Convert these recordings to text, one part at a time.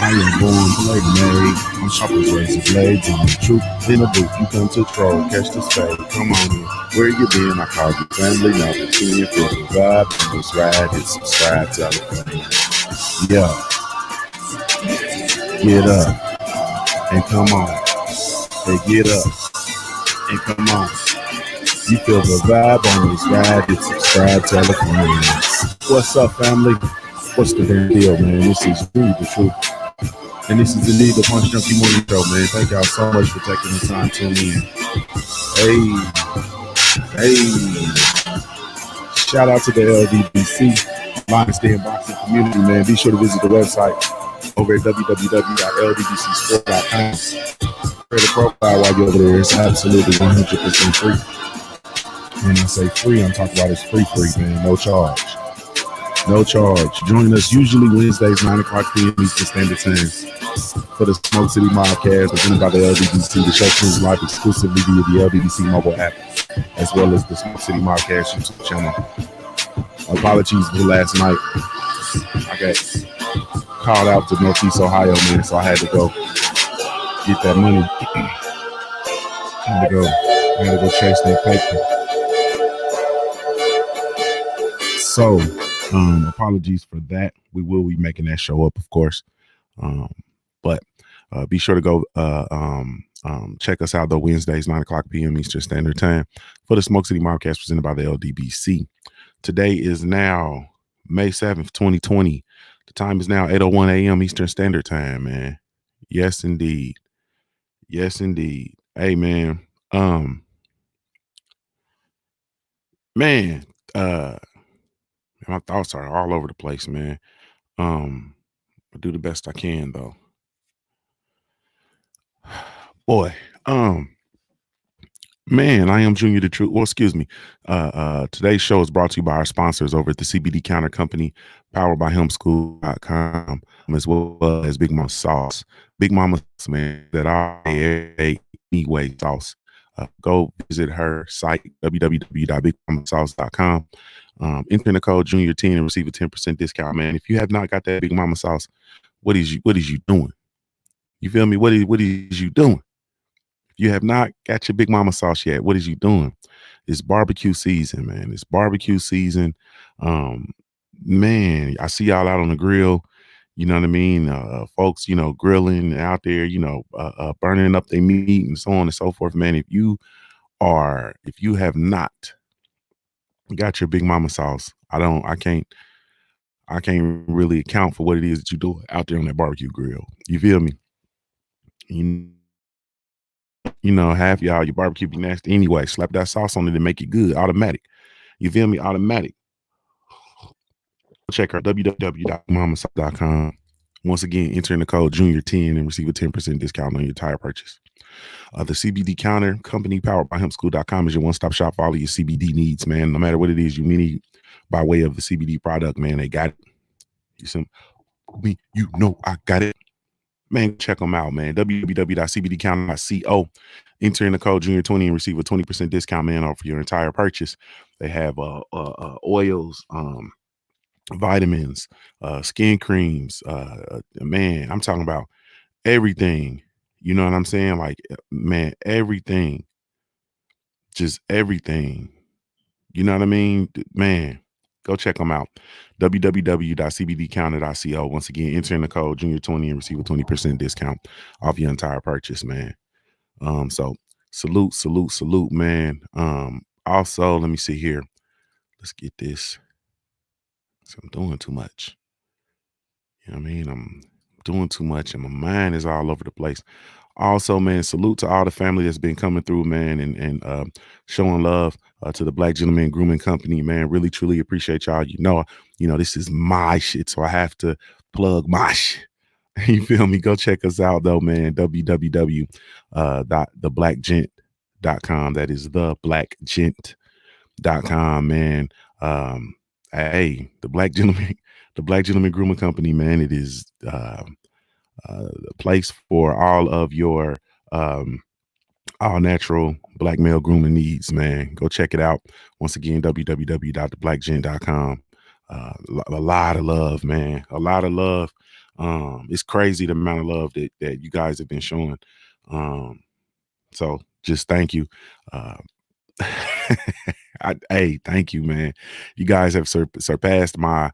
I am born Blade Mary. I'm sharp as razor blades. I'm the truth in a booth. You come to troll, catch the spade. Come on in. Where you been? I call you family. Now that you in for the vibe, and this ride, hit subscribe, tell a friend. Yeah, get up and come on. Hey, get up and come on. You feel the vibe on this ride, hit subscribe, tell a friend. What's up, family? What's the damn deal, man? This is really the truth. And this is indeed the Punch Junkie Morning Show, man. Thank y'all so much for taking the time to tune in. Hey. Shout out to the LDBC, Lions Den Boxing Community, man. Be sure to visit the website over at www.ldbcsport.com. Create a profile while you're over there. It's absolutely 100% free. When I say free, I'm talking about it's free, man. No charge. No charge. Join us usually Wednesdays, 9 o'clock p.m. Eastern Standard Time for the Smoke City Mobcast presented by the LDBC. The show streams live exclusively via the LDBC mobile app, as well as the Smoke City Mobcast YouTube channel. Apologies for last night. I got called out to Northeast Ohio, man, so I had to go get that money. I had to go chase that paper. So, apologies for that. We will be making that show up, of course. But be sure to go check us out, though, Wednesdays, 9 o'clock p.m. Eastern Standard Time for the Smoke City Mobcast presented by the LDBC. Today is now May 7th, 2020. The time is now 8:01 a.m. Eastern Standard Time, man. Yes, indeed. Yes, indeed. Hey, man. My thoughts are all over the place, man. I do the best I can, though. Boy, man, I am Junior the Truth. Well, excuse me. Today's show is brought to you by our sponsors over at the CBD Counter Company, powered by hemschool.com, as well as Big Mama Sauce. Big Mama, man, that I anyway sauce. Go visit her site, www.bigmamasauce.com. Enter the code Junior10 and receive a 10% discount, man. If you have not got that Big Mama sauce, what is you doing? You feel me? What is you doing? If you have not got your Big Mama sauce yet, what is you doing? It's barbecue season, man. It's barbecue season. Man, I see y'all out on the grill. You know what I mean? Folks, grilling out there, burning up their meat and so on and so forth, man. If you have not got your Big Mama sauce, I can't really account for what it is that you do out there on that barbecue grill. You feel me? Half y'all, your barbecue be nasty anyway. Slap that sauce on it and make it good. Automatic. You feel me? Automatic. Check our www.mamasauce.com. Once again, enter in the code Junior10 and receive a 10% discount on your entire purchase. The CBD Counter Company, powered by hemschool.com, is your one-stop shop for all of your CBD needs, man. No matter what it is you need by way of the CBD product, man, they got it. I got it. Man, check them out, man. www.cbdcounter.co. Enter in the code Junior20 and receive a 20% discount, man, off your entire purchase. They have oils, vitamins, skin creams. Man, I'm talking about everything. You know what I'm saying? Like, man, everything. Just everything. You know what I mean? Man, go check them out. www.cbdcounter.co. Once again, enter in the code Junior20 and receive a 20% discount off your entire purchase, man. So salute, man. Also, let me see here. Let's get this. So I'm doing too much. You know what I mean? I'm doing too much and my mind is all over the place. Also, man, salute to all the family that's been coming through, man, and showing love to the Black Gentleman Grooming Company, man. Really, truly appreciate y'all. You know, this is my shit, so I have to plug my shit. You feel me? Go check us out, though, man. www.theblackgent.com. That is theblackgent.com, man. Hey, the Black Gentleman Grooming Company, man. It is a place for all of your all natural black male grooming needs, man. Go check it out. Once again, www.theblackgent.com. A lot of love, man. A lot of love It's crazy the amount of love that you guys have been showing. So just thank you. Hey, thank you, man. You guys have surpassed my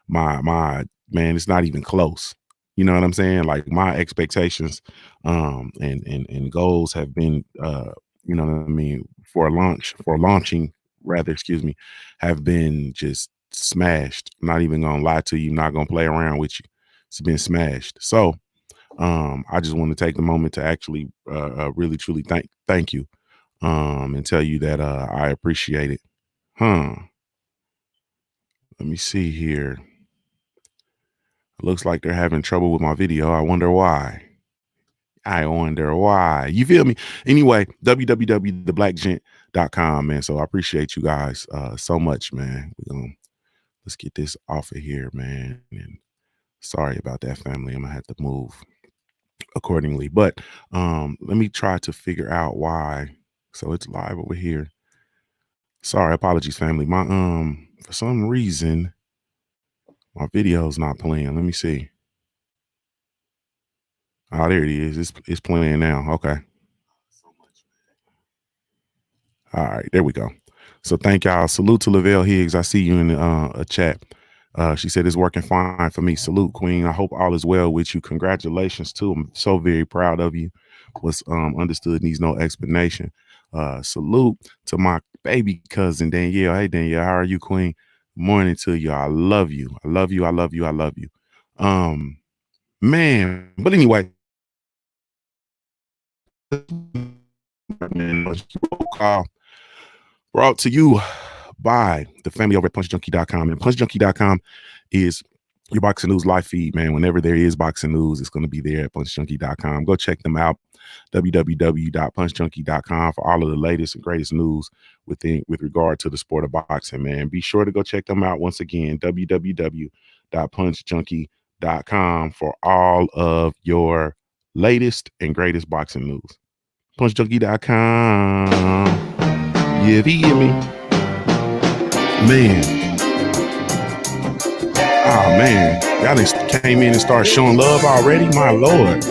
man. It's not even close. You know what I'm saying? Like my expectations, and goals have been, you know what I mean, for launching rather, excuse me, have been just smashed. I'm not even gonna lie to you. Not gonna play around with you. It's been smashed. So, I just want to take the moment to actually, really truly thank you, and tell you that I appreciate it. Huh. Let me see here. Looks like they're having trouble with my video. I wonder why. You feel me? Anyway, www.theblackgent.com, man. So I appreciate you guys so much, man. Let's get this off of here, man. And sorry about that, family. I'm gonna have to move accordingly. But let me try to figure out why. So it's live over here. Sorry, apologies, family. My for some reason my video's not playing. Let me see. Oh, there it is. It's playing now. Okay. All right, there we go. So thank y'all. Salute to Lavelle Higgs. I see you in a chat. She said it's working fine for me. Salute, Queen. I hope all is well with you. Congratulations too. I'm so very proud of you. What's understood needs no explanation. Salute to my baby cousin Danielle. Hey Danielle, how are you, Queen? Morning to you. I love you. I love you. I love you. I love you. Man. But anyway. Brought to you by the family over at punchjunkie.com. And punchjunkie.com is your boxing news live feed, man. Whenever there is boxing news, it's going to be there at punchjunkie.com. Go check them out. www.punchjunkie.com for all of the latest and greatest news with regard to the sport of boxing, man. Be sure to go check them out once again. www.punchjunkie.com for all of your latest and greatest boxing news. punchjunkie.com. You hear me? Man. Oh, man. Y'all just came in and started showing love already? My Lord.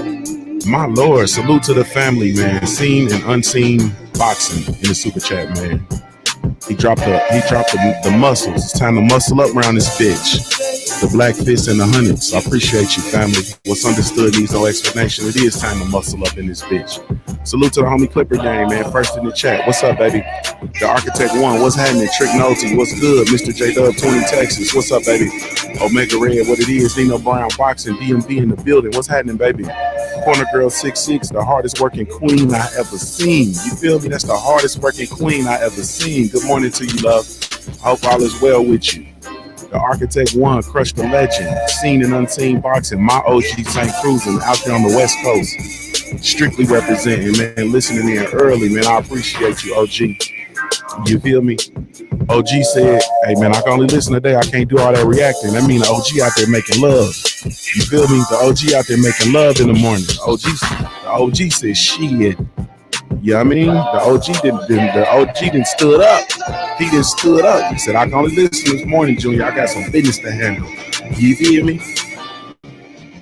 My Lord. Salute to the family, man. Seen and unseen boxing in the super chat, man. He dropped the muscles. It's time to muscle up around this bitch. The black fist and the hundreds. I appreciate you, family. What's understood needs no explanation. It is time to muscle up in this bitch. Salute to the homie Clipper gang, man. First in the chat. What's up, baby? The Architect One. What's happening? Trick Noty. What's good? Mr. J Dub 20 Texas. What's up, baby? Omega Red. What it is? Dino Brown Boxing. DMV in the building. What's happening, baby? Corner Girl 66. The hardest working queen I ever seen. You feel me? That's the hardest working queen I ever seen. Good morning to you, love. I hope all is well with you. The Architect One, Crush the Legend, seen and unseen boxing. My OG St. Cruising out there on the West Coast, strictly representing, man. Listening in early, man. I appreciate you, OG. You feel me? OG said, "Hey, man, I can only listen today. I can't do all that reacting." That mean the OG out there making love. You feel me? The OG out there making love in the morning. The OG said, "Shit." You know what I mean? The OG didn't stood up. He didn't stood up. He said, "I can only listen this morning, Junior. I got some business to handle." You feel me?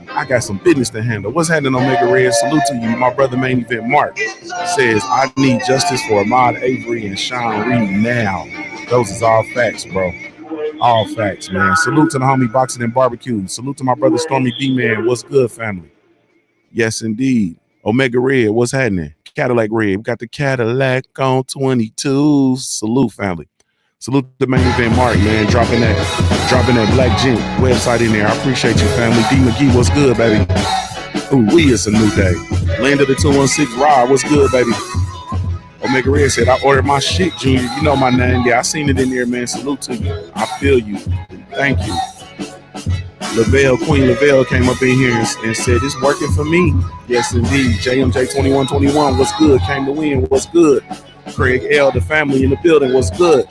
I got some business to handle. What's happening, Omega Red? Salute to you. My brother Main Event Mark says, "I need justice for Ahmaud Avery and Sean Reed now." Those is all facts, bro. All facts, man. Salute to the homie Boxing and Barbecue. Salute to my brother Stormy D-Man. What's good, family? Yes, indeed. Omega Red, what's happening? Cadillac Red, we got the Cadillac on 22. Salute, family. Salute the Main Event Mark, man. Dropping that Black Gent website in there. I appreciate you, family. D McGee, what's good, baby? Ooh, it's a new day. Land of the 216 Rod, what's good, baby? Omega Red said, "I ordered my shit, Junior. You know my name." Yeah, I seen it in there, man. Salute to you. I feel you. Thank you. Queen Lavelle came up in here and said, "It's working for me." Yes, indeed. JMJ 2121, what's good? Came to win, what's good? Craig L, the family in the building, what's good?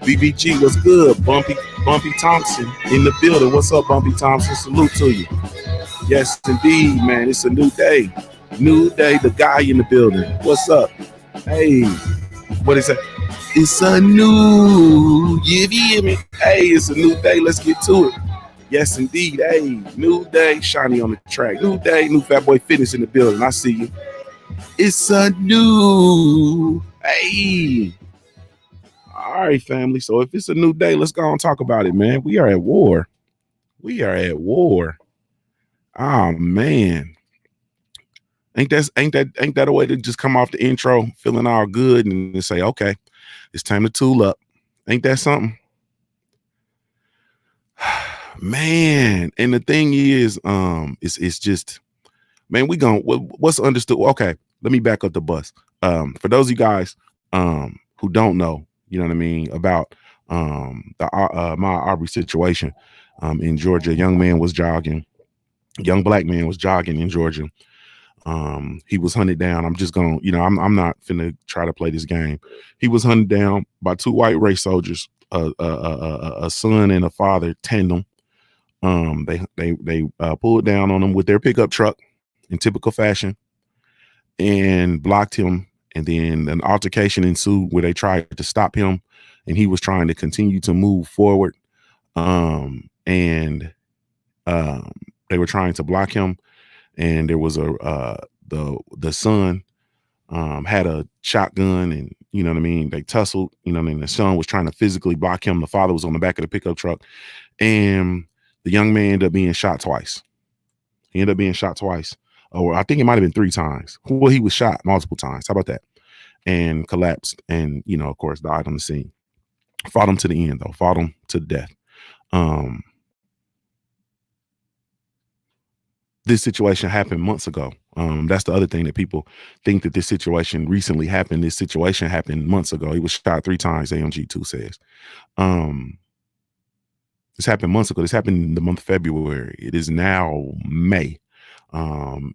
BBG, what's good? Bumpy Thompson in the building. What's up, Bumpy Thompson? Salute to you. Yes, indeed, man. It's a new day. New day, the guy in the building. What's up? Hey, what is that? It's a new, you hear me? Hey, it's a new day. Let's get to it. Yes, indeed. Hey, new day, shiny on the track. New day, new Fat Boy Fitness in the building. I see you. It's a new. Hey. All right, family. So if it's a new day, let's go and talk about it, man. We are at war. We are at war. Oh man. Ain't that a way to just come off the intro feeling all good and say, okay, it's time to tool up. Ain't that something? Man, and the thing is, it's just, man, what's understood. Okay, let me back up the bus. For those of you guys who don't know, you know what I mean, about the my Aubrey situation in Georgia. Young black man was jogging in Georgia. He was hunted down. I'm just gonna, I'm not finna try to play this game. He was hunted down by two white race soldiers, a son and a father tandem. They pulled down on him with their pickup truck in typical fashion and blocked him. And then an altercation ensued where they tried to stop him, and he was trying to continue to move forward. And they were trying to block him, and there was the son had a shotgun, and you know what I mean, they tussled, you know what I mean, the son was trying to physically block him. The father was on the back of the pickup truck, and the young man ended up being shot twice. Or I think it might have been 3 times. Well, he was shot multiple times. How about that? And collapsed, and of course, died on the scene. Fought him to the end, though. Fought him to death. This situation happened months ago. That's the other thing that people think, that this situation recently happened. This situation happened months ago. He was shot 3 times, AMG2 says. This happened months ago. This happened in the month of February. It is now May.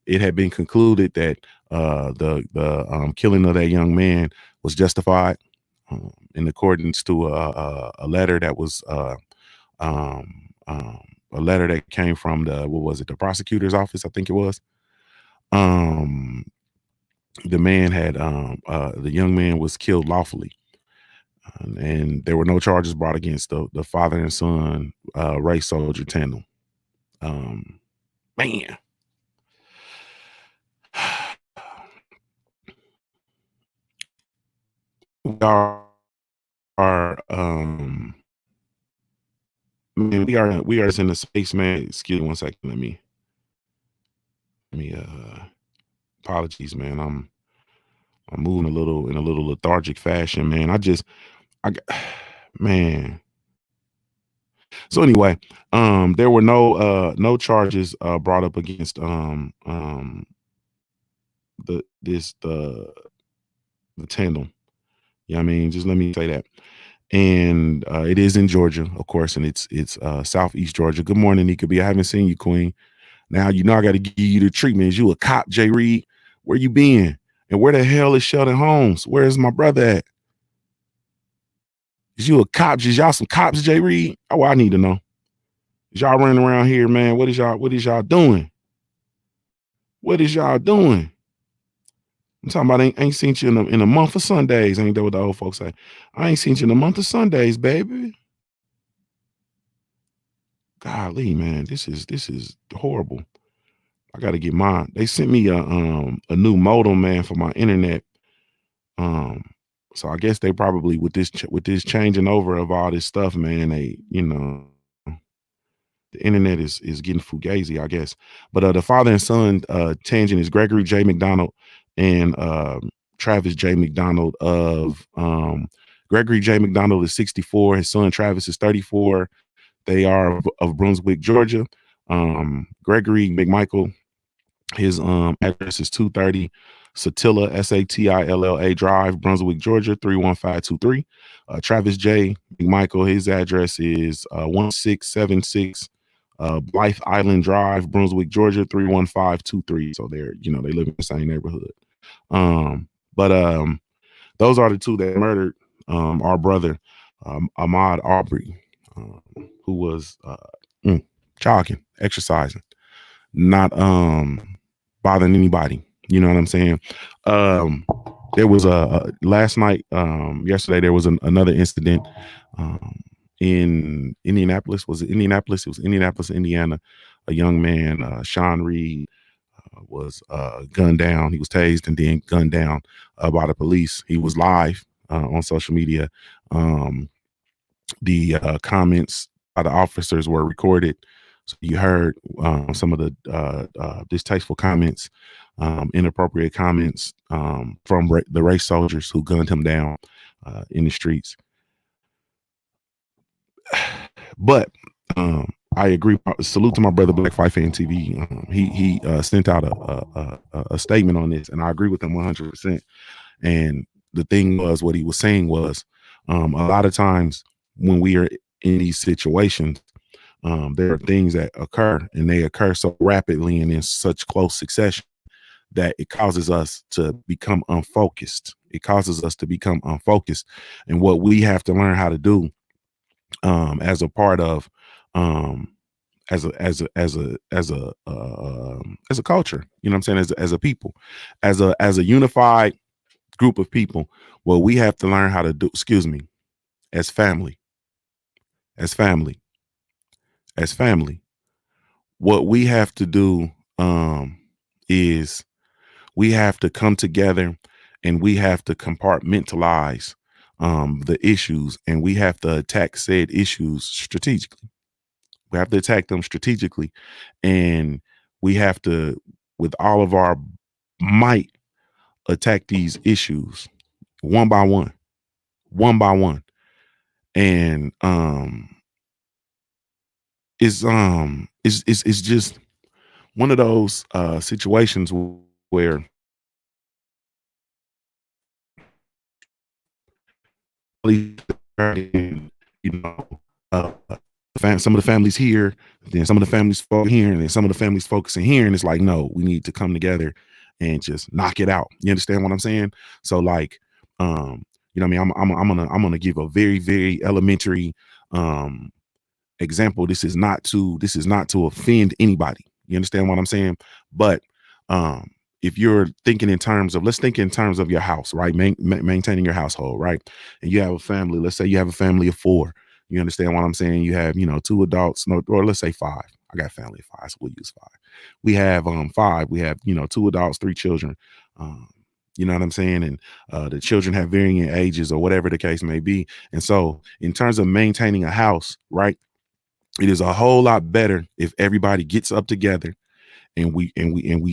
It had been concluded that the killing of that young man was justified in accordance to a letter that was a letter that came from the prosecutor's office, I think it was. The young man was killed lawfully, and there were no charges brought against the father and son race soldier tandem. Man. We are man, we are in a space, man. Excuse me 1 second. Let me apologies, man. I'm moving in a little lethargic fashion, man. Man. So anyway, there were no charges brought up against the tandem. Yeah, I mean, just let me say that. And it is in Georgia, of course, and it's Southeast Georgia. Good morning, Nika B. I haven't seen you, Queen. Now I got to give you the treatment. Is you a cop, Jay Reed? Where you been? And where the hell is Sheldon Holmes? Where is my brother at? Is you a cop? Is y'all some cops, Jay Reed? Oh, I need to know. Is y'all running around here, man? What is y'all doing? What is y'all doing? I'm talking about ain't seen you in a month of Sundays. Ain't that what the old folks say? I ain't seen you in a month of Sundays, baby. Golly, man, this is horrible. I got to get mine. They sent me a new modem, man, for my internet. So I guess they probably with this changing over of all this stuff, man. They, the internet is getting fugazi, I guess. But the father and son tangent is Gregory J. McDonald and Travis J. McDonald of Gregory J. McDonald is 64. His son Travis is 34. They are of Brunswick, Georgia. Gregory McMichael, his address is 230 Satilla, Satilla Drive, Brunswick, Georgia, 31523. Travis J. McMichael, his address is 1676 Blythe Island Drive, Brunswick, Georgia, 31523. So they're, they live in the same neighborhood. But those are the two that murdered our brother, Ahmaud Aubrey, who was jogging, exercising, not bothering anybody. You know what I'm saying? There was last night, yesterday, there was another incident in Indianapolis. Was it Indianapolis? It was Indianapolis, Indiana. A young man, Sean Reed, was gunned down. He was tased and then gunned down by the police. He was live on social media. The comments by the officers were recorded. So you heard some of the distasteful comments, inappropriate comments from the race soldiers who gunned him down in the streets. But I agree. Salute to my brother Black Fight Fan TV. He sent out a statement on this, and I agree with him 100%. And the thing was, what he was saying was, a lot of times when we are in these situations, there are things that occur, and they occur so rapidly and in such close succession that it causes us to become unfocused. It causes us to become unfocused, and what we have to learn how to do as a part of as a culture, you know what I'm saying, as a people, as a unified group of people, what we have to learn how to do, as family, as family, as family, what we have to do is we have to come together and we have to compartmentalize the issues, and we have to attack said issues strategically. We have to attack them strategically, and we have to, with all of our might, attack these issues one by one, one by one. And it's just one of those situations where you know, some of the families here, then some of the families here, and then some of the families focusing here, and it's like, no, we need to come together and just knock it out. You understand what I'm saying? So like, you know what I mean? I'm gonna give a very, very elementary example. This is not to offend anybody. You understand what I'm saying? But if you're thinking in terms of, let's think in terms of your house, right? Maintaining your household, right? And you have a family. Let's say you have a family of 4. You understand what I'm saying? You have, 2 adults, or let's say 5. I got a family of 5, so we'll use 5. We have 5. We have 2 adults, 3 children. You know what I'm saying? And the children have varying ages or whatever the case may be. And so in terms of maintaining a house, right, it is a whole lot better if everybody gets up together and we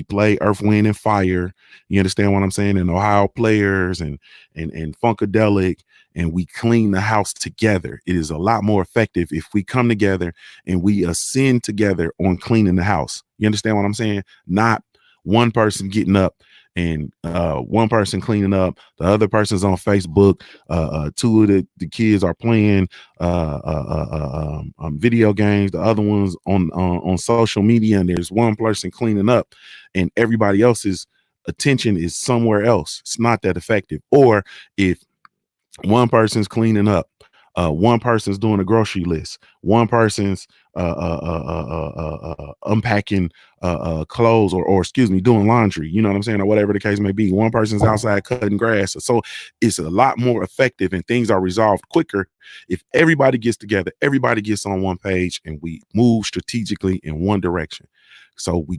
play Earth, Wind, and Fire. You understand what I'm saying? And Ohio Players and Funkadelic, and we clean the house together. It is a lot more effective if we come together and we ascend together on cleaning the house. You understand what I'm saying? Not one person getting up and one person cleaning up, the other person's on Facebook, 2 of the kids are playing video games, the other one's on social media, and there's one person cleaning up and everybody else's attention is somewhere else. It's not that effective. Or if one person's cleaning up, one person's doing a grocery list, one person's unpacking clothes, or excuse me, doing laundry, you know what I'm saying, or whatever the case may be. One person's outside cutting grass. So it's a lot more effective, and things are resolved quicker if everybody gets together, everybody gets on one page, and we move strategically in one direction. So we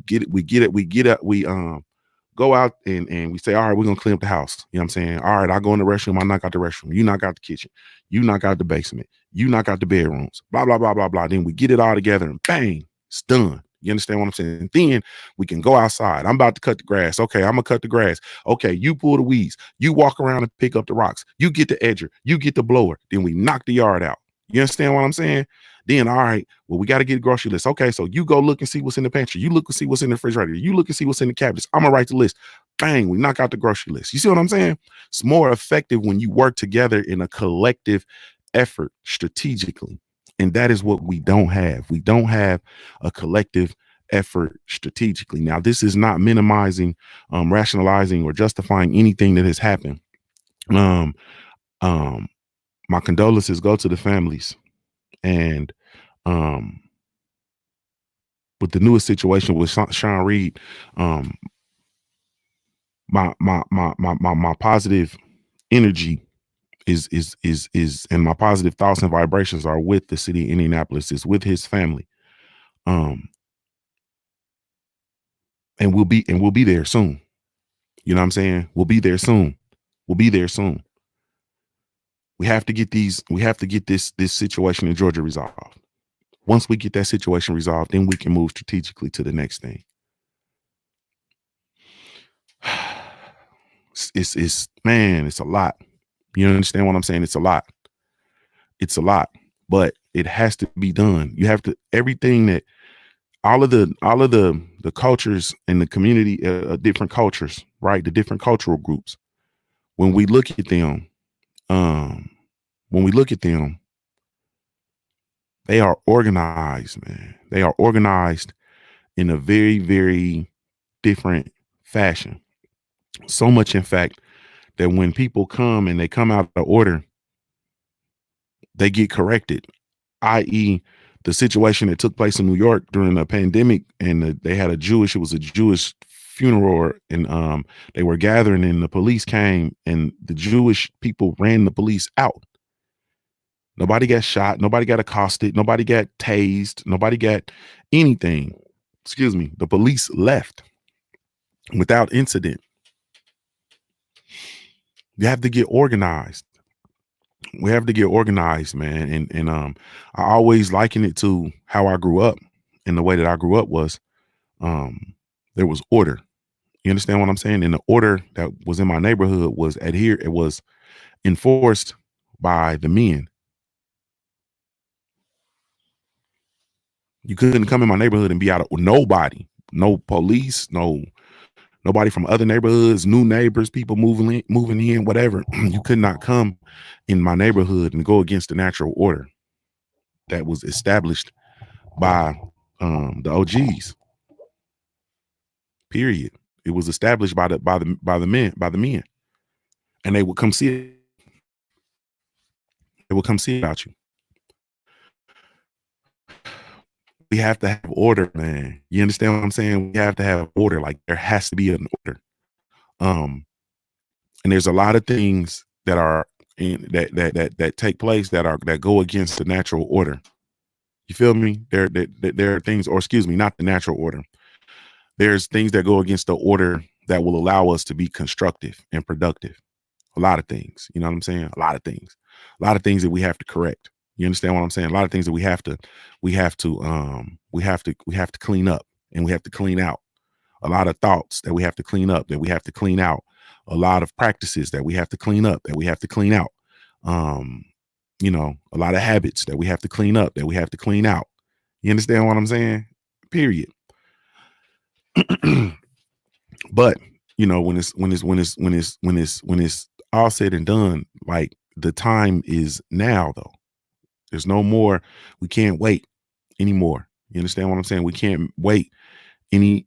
go out and we say, all right, we're gonna clean up the house. You know what I'm saying? All right, I go in the restroom, I knock out the restroom, you knock out the kitchen, you knock out the basement, you knock out the bedrooms, blah, blah, blah, blah, blah. Then we get it all together and bang, it's done. You understand what I'm saying? And then we can go outside. I'm about to cut the grass. Okay, I'm gonna cut the grass. Okay, you pull the weeds, you walk around and pick up the rocks, you get the edger, you get the blower. Then we knock the yard out. You understand what I'm saying? Then, all right, well, we got to get a grocery list. Okay, so you go look and see what's in the pantry. You look and see what's in the refrigerator. You look and see what's in the cabinets. I'm going to write the list. Bang, we knock out the grocery list. You see what I'm saying? It's more effective when you work together in a collective effort strategically. And that is what we don't have. We don't have a collective effort strategically. Now, this is not minimizing, rationalizing, or justifying anything that has happened. My condolences go to the families. And with the newest situation with Sean Reed, my positive energy and my positive thoughts and vibrations are with the city of Indianapolis, is with his family. And we'll be there soon. You know what I'm saying? We'll be there soon. We'll be there soon. We have to get this situation in Georgia resolved. Once we get that situation resolved, then we can move strategically to the next thing. It's a lot. You understand what I'm saying? It's a lot. It's a lot, but it has to be done. You have to, everything that all of the cultures in the community, different cultures, right? The different cultural groups. When we look at them, they are organized, man. They are organized in a very, very different fashion. So much, in fact, that when people come and they come out of order, they get corrected, i.e., the situation that took place in New York during the pandemic, and they had it was a Jewish funeral, and they were gathering, and the police came, and the Jewish people ran the police out. Nobody got shot. Nobody got accosted. Nobody got tased. Nobody got anything. Excuse me. The police left without incident. You have to get organized. We have to get organized, man. And I always liken it to how I grew up. And the way that I grew up was there was order. You understand what I'm saying? And the order that was in my neighborhood was it was enforced by the men. You couldn't come in my neighborhood and be out of nobody, no police, nobody from other neighborhoods, new neighbors, people moving in, whatever. You could not come in my neighborhood and go against the natural order that was established by the OGs. Period. It was established by the men, and they would come see it. They would come see about you. We have to have order, man. You understand what I'm saying? We have to have order. Like, there has to be an order. And there's a lot of things that are that take place that go against the natural order. You feel me? There are things, or excuse me, not the natural order. There's things that go against the order that will allow us to be constructive and productive. A lot of things, you know what I'm saying? A lot of things that we have to correct. You understand what I'm saying? A lot of things that we have to clean up, and we have to clean out. A lot of thoughts that we have to clean up, that we have to clean out. A lot of practices that we have to clean up, that we have to clean out. You know, a lot of habits that we have to clean up, that we have to clean out. You understand what I'm saying? Period. But you know, when it's all said and done, like, the time is now, though. There's no more. We can't wait anymore. You understand what I'm saying? We can't wait we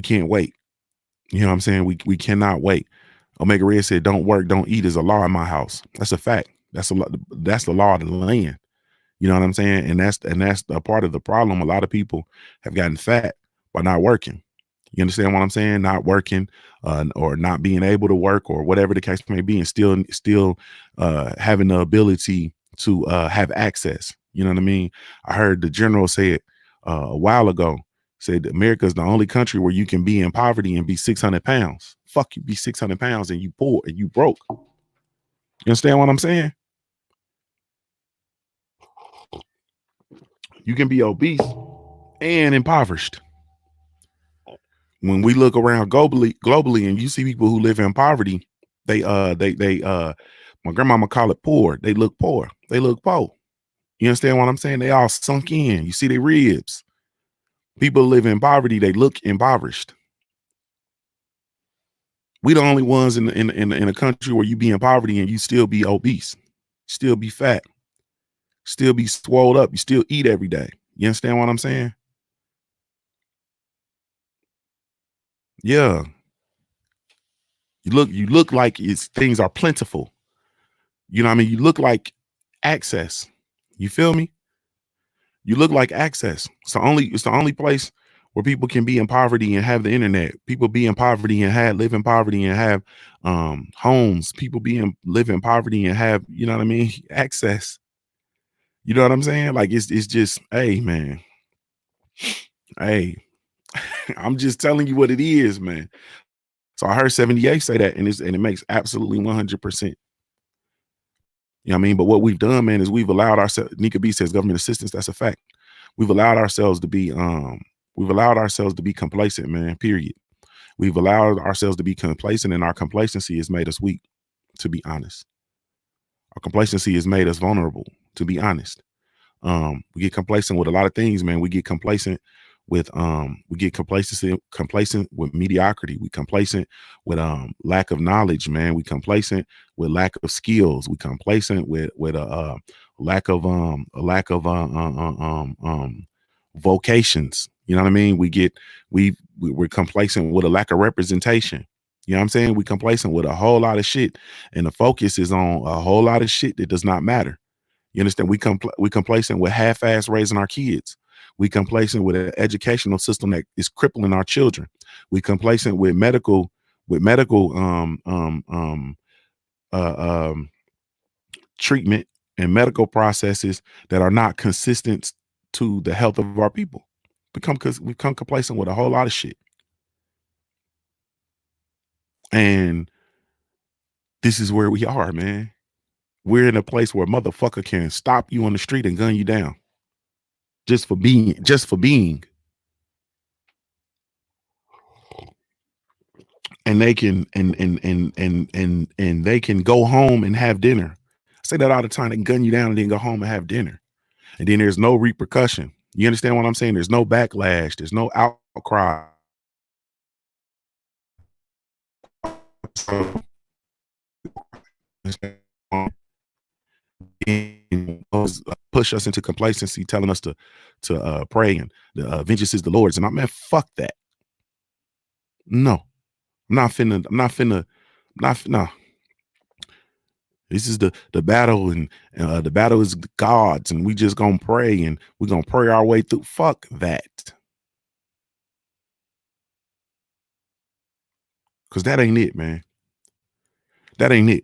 can't wait. You know what I'm saying? We cannot wait. Omega Red said, "Don't work, don't eat" is a law in my house. That's a fact. That's the law of the land. You know what I'm saying? And that's a part of the problem. A lot of people have gotten fat by not working. You understand what I'm saying? Not working, or not being able to work, or whatever the case may be, and still having the ability to have access. You know what I mean? I heard the general say it a while ago. Said America is the only country where you can be in poverty and be 600 pounds. Fuck, you be 600 pounds and you poor and you broke. You understand what I'm saying? You can be obese and impoverished. When we look around globally, and you see people who live in poverty, they my grandmama call it poor. They look poor. They look poor. You understand what I'm saying? They all sunk in. You see their ribs. People live in poverty. They look impoverished. We the only ones in a country where you be in poverty and you still be obese, still be fat, still be swole up. You still eat every day. You understand what I'm saying? Yeah. You look like things are plentiful. You know what I mean? You look like access. You feel me? You look like access. It's the only place where people can be in poverty and have the internet. People be in poverty and live in poverty and have homes. People live in poverty and have, you know what I mean, access. You know what I'm saying? Like it's just, hey man, hey, I'm just telling you what it is, man. So I heard 78 say that, and it makes absolutely 100%. You know what I mean? But what we've done, man, is we've allowed ourselves. Nika B says government assistance. That's a fact. We've allowed ourselves to be complacent, man. Period. We've allowed ourselves to be complacent, and our complacency has made us weak. To be honest, our complacency has made us vulnerable. To be honest, we get complacent with a lot of things, man. We get complacent with complacent with mediocrity. We complacent with lack of knowledge, man. We complacent with lack of skills. We complacent with a lack of vocations. You know what I mean? We're complacent with a lack of representation. You know what I'm saying? We complacent with a whole lot of shit, and the focus is on a whole lot of shit that does not matter. You understand? We complacent with half-ass raising our kids. We complacent with an educational system that is crippling our children. We complacent with medical treatment and medical processes that are not consistent to the health of our people. We become complacent with a whole lot of shit. And this is where we are, man. We're in a place where a motherfucker can stop you on the street and gun you down just for being. And they can and they can go home and have dinner. I say that all the time. They can gun you down and then go home and have dinner. And then there's no repercussion. You understand what I'm saying? There's no backlash. There's no outcry. Push us into complacency, telling us to pray and the vengeance is the Lord's. And I man, fuck that. No, I'm not finna. No. This is the battle, and the battle is God's, and we just gonna pray, and we're gonna pray our way through. Fuck that, because that ain't it, man. That ain't it.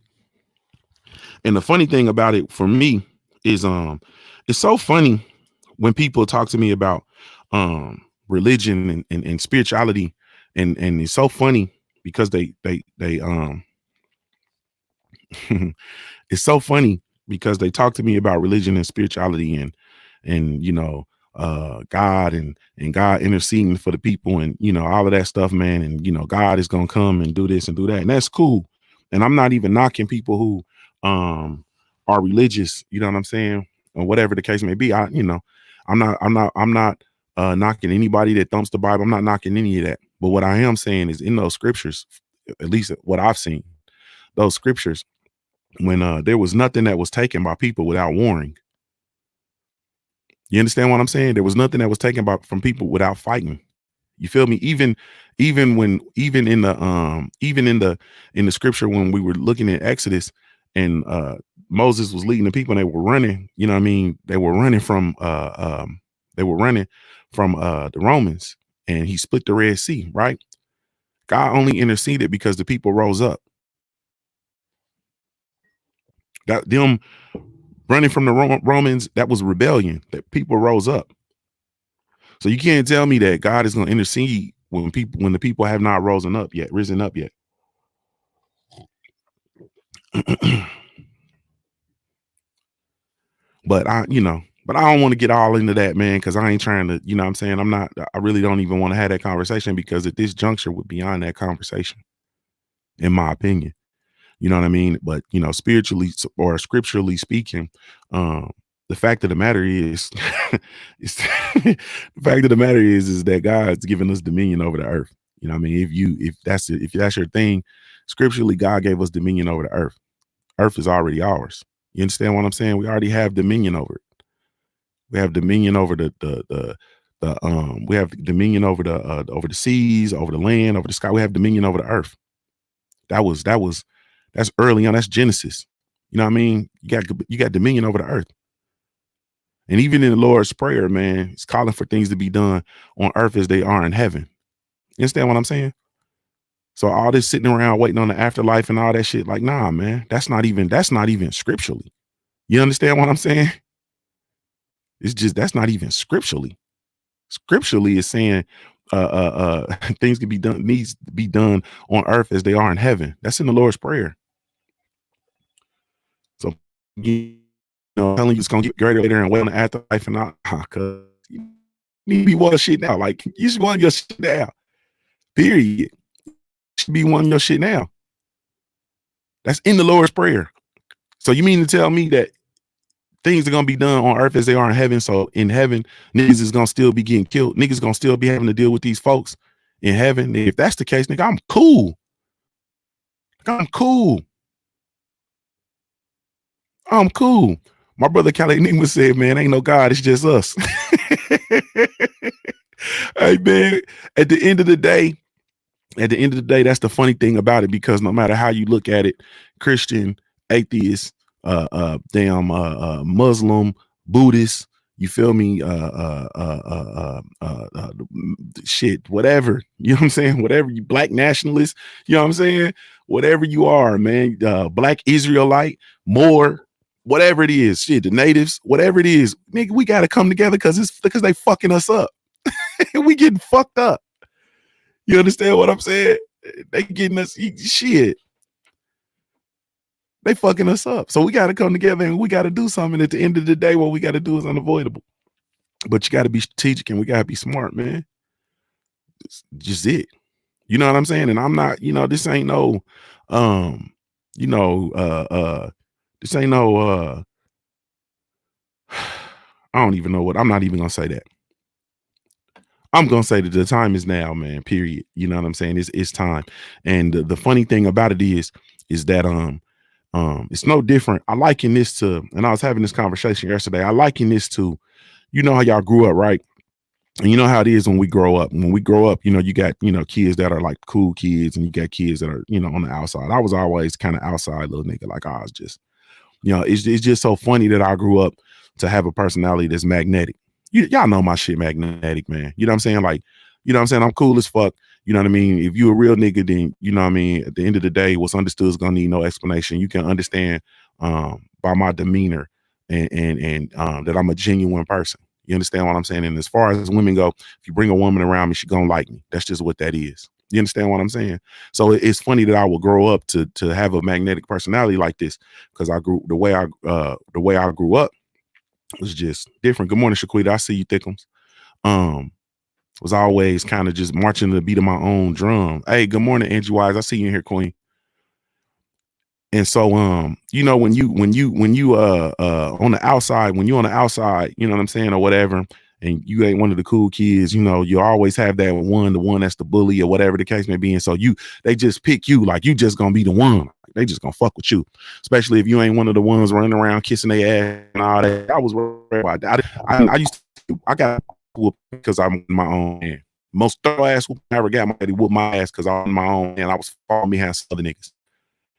And the funny thing about it for me is, it's so funny when people talk to me about religion and spirituality, and it's so funny because they it's so funny because they talk to me about religion and spirituality and you know God and God interceding for the people and you know all of that stuff, man, and you know God is gonna come and do this and do that, and that's cool. And I'm not even knocking people who are religious, you know what I'm saying, or whatever the case may be. I'm not knocking anybody that thumps the Bible. I'm not knocking any of that. But what I am saying is in those scriptures, at least what I've seen, those scriptures, when there was nothing that was taken by people without warning. You understand what I'm saying? There was nothing that was taken from people without fighting. You feel me? Even in the scripture when we were looking at Exodus and Moses was leading the people and they were running, you know what I mean? They were running from the Romans, and he split the Red Sea, right? God only interceded because the people rose up. That them running from the Romans, that was rebellion, that people rose up. So you can't tell me that God is going to intercede when the people have not risen up yet. But I don't want to get all into that, man, because I ain't trying to, you know what I'm saying? I really don't even want to have that conversation, because at this juncture we're beyond that conversation, in my opinion. You know what I mean? But, you know, spiritually or scripturally speaking, the fact of the matter is, the fact of the matter is that God's given us dominion over the earth. You know what I mean? If that's your thing, scripturally, God gave us dominion over the earth. Earth is already ours. You understand what I'm saying? We already have dominion over it. We have dominion over we have dominion over the seas, over the land, over the sky. We have dominion over the earth. That's early on. That's Genesis. You know what I mean? You got dominion over the earth. And even in the Lord's Prayer, man, it's calling for things to be done on earth as they are in heaven. You understand what I'm saying? So all this sitting around waiting on the afterlife and all that shit, like, nah, man, that's not even scripturally. You understand what I'm saying? It's just, that's not even scripturally. Scripturally is saying things can be done, needs to be done on earth as they are in heaven. That's in the Lord's Prayer. So, you know, telling you it's gonna get greater later and wait on the afterlife and not, cause you need to be one shit now. Like, you should want your shit now. Period. You should be one your shit now. That's in the Lord's Prayer. So you mean to tell me that things are gonna be done on earth as they are in heaven? So in heaven, niggas is gonna still be getting killed. Niggas gonna still be having to deal with these folks in heaven. If that's the case, nigga, I'm cool. I'm cool. I'm cool. My brother Khaled Nima said, man, ain't no God, it's just us. Hey, man, at the end of the day, that's the funny thing about it, because no matter how you look at it, Christian, atheist, Muslim, Buddhist, you feel me? Shit, whatever. You know what I'm saying? Whatever you, black nationalist, you know what I'm saying? Whatever you are, man, black Israelite, Moor, whatever it is, shit, the natives, whatever it is, nigga, we got to come together because they fucking us up. We getting fucked up. You understand what I'm saying? They getting us shit. They fucking us up. So we got to come together and we got to do something. At the end of the day, what we got to do is unavoidable. But you got to be strategic and we got to be smart, man. It's just it. You know what I'm saying? And I'm not, you know, this ain't no, this ain't no, I don't even know what, I'm not even going to say that. I'm going to say that the time is now, man, period. You know what I'm saying? It's time. And the funny thing about it is that, it's no different. I liken this to, and I was having this conversation yesterday. I liken this to, you know how y'all grew up, right? And you know how it is when we grow up. When we grow up, you know, you got, you know, kids that are like cool kids and you got kids that are, you know, on the outside. I was always kind of outside little nigga. Like I was just, you know, it's just so funny that I grew up to have a personality that's magnetic. Y'all know my shit magnetic, man. You know what I'm saying? Like, you know what I'm saying? I'm cool as fuck. You know what I mean? If you a real nigga, then, you know what I mean? At the end of the day, what's understood is gonna need no explanation. You can understand by my demeanor and that I'm a genuine person. You understand what I'm saying? And as far as women go, if you bring a woman around me, she gonna like me. That's just what that is. You understand what I'm saying? So it's funny that I will grow up to have a magnetic personality like this, because I grew the way I grew up was just different. Good morning, Shaquita. I see you, Thickums. Was always kind of just marching to the beat of my own drum. Hey, good morning, Angie Wise. I see you in here, Queen. And so, you know, when you on the outside, when you on the outside, you know what I'm saying, or whatever, and you ain't one of the cool kids, you know, you always have that one, the one that's the bully or whatever the case may be. And so they just pick you, like you just gonna be the one. They just gonna fuck with you, especially if you ain't one of the ones running around kissing their ass and all that. I was worried about that. I got because I'm my own man. Most thorough ass whoop I ever got, my daddy whooped my ass because I'm my own man. I was falling behind some other niggas.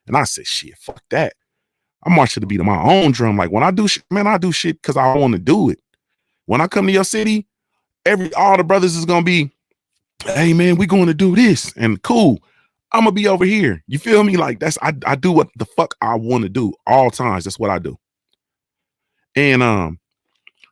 And I said, shit, fuck that. I march to the beat of my own drum. Like when I do shit, man, I do shit because I want to do it. When I come to your city, all the brothers is gonna be, hey man, we going to do this. And cool, I'm gonna be over here. You feel me? Like I do what the fuck I want to do all times. That's what I do. And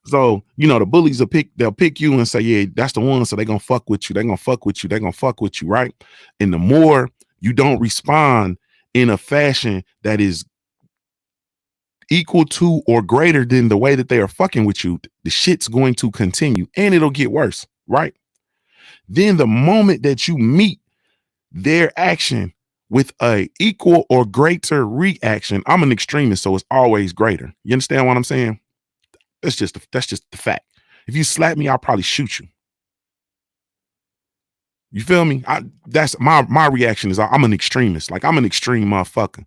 so, you know, the bullies they'll pick you and say, yeah, that's the one. So they're going to fuck with you. They're going to fuck with you. They're going to fuck with you. Right. And the more you don't respond in a fashion that is equal to or greater than the way that they are fucking with you, the shit's going to continue and it'll get worse. Right. Then the moment that you meet their action with a equal or greater reaction, I'm an extremist. So it's always greater. You understand what I'm saying? That's just the fact. If you slap me, I'll probably shoot you. You feel me? That's my reaction is I'm an extremist. Like I'm an extreme motherfucker.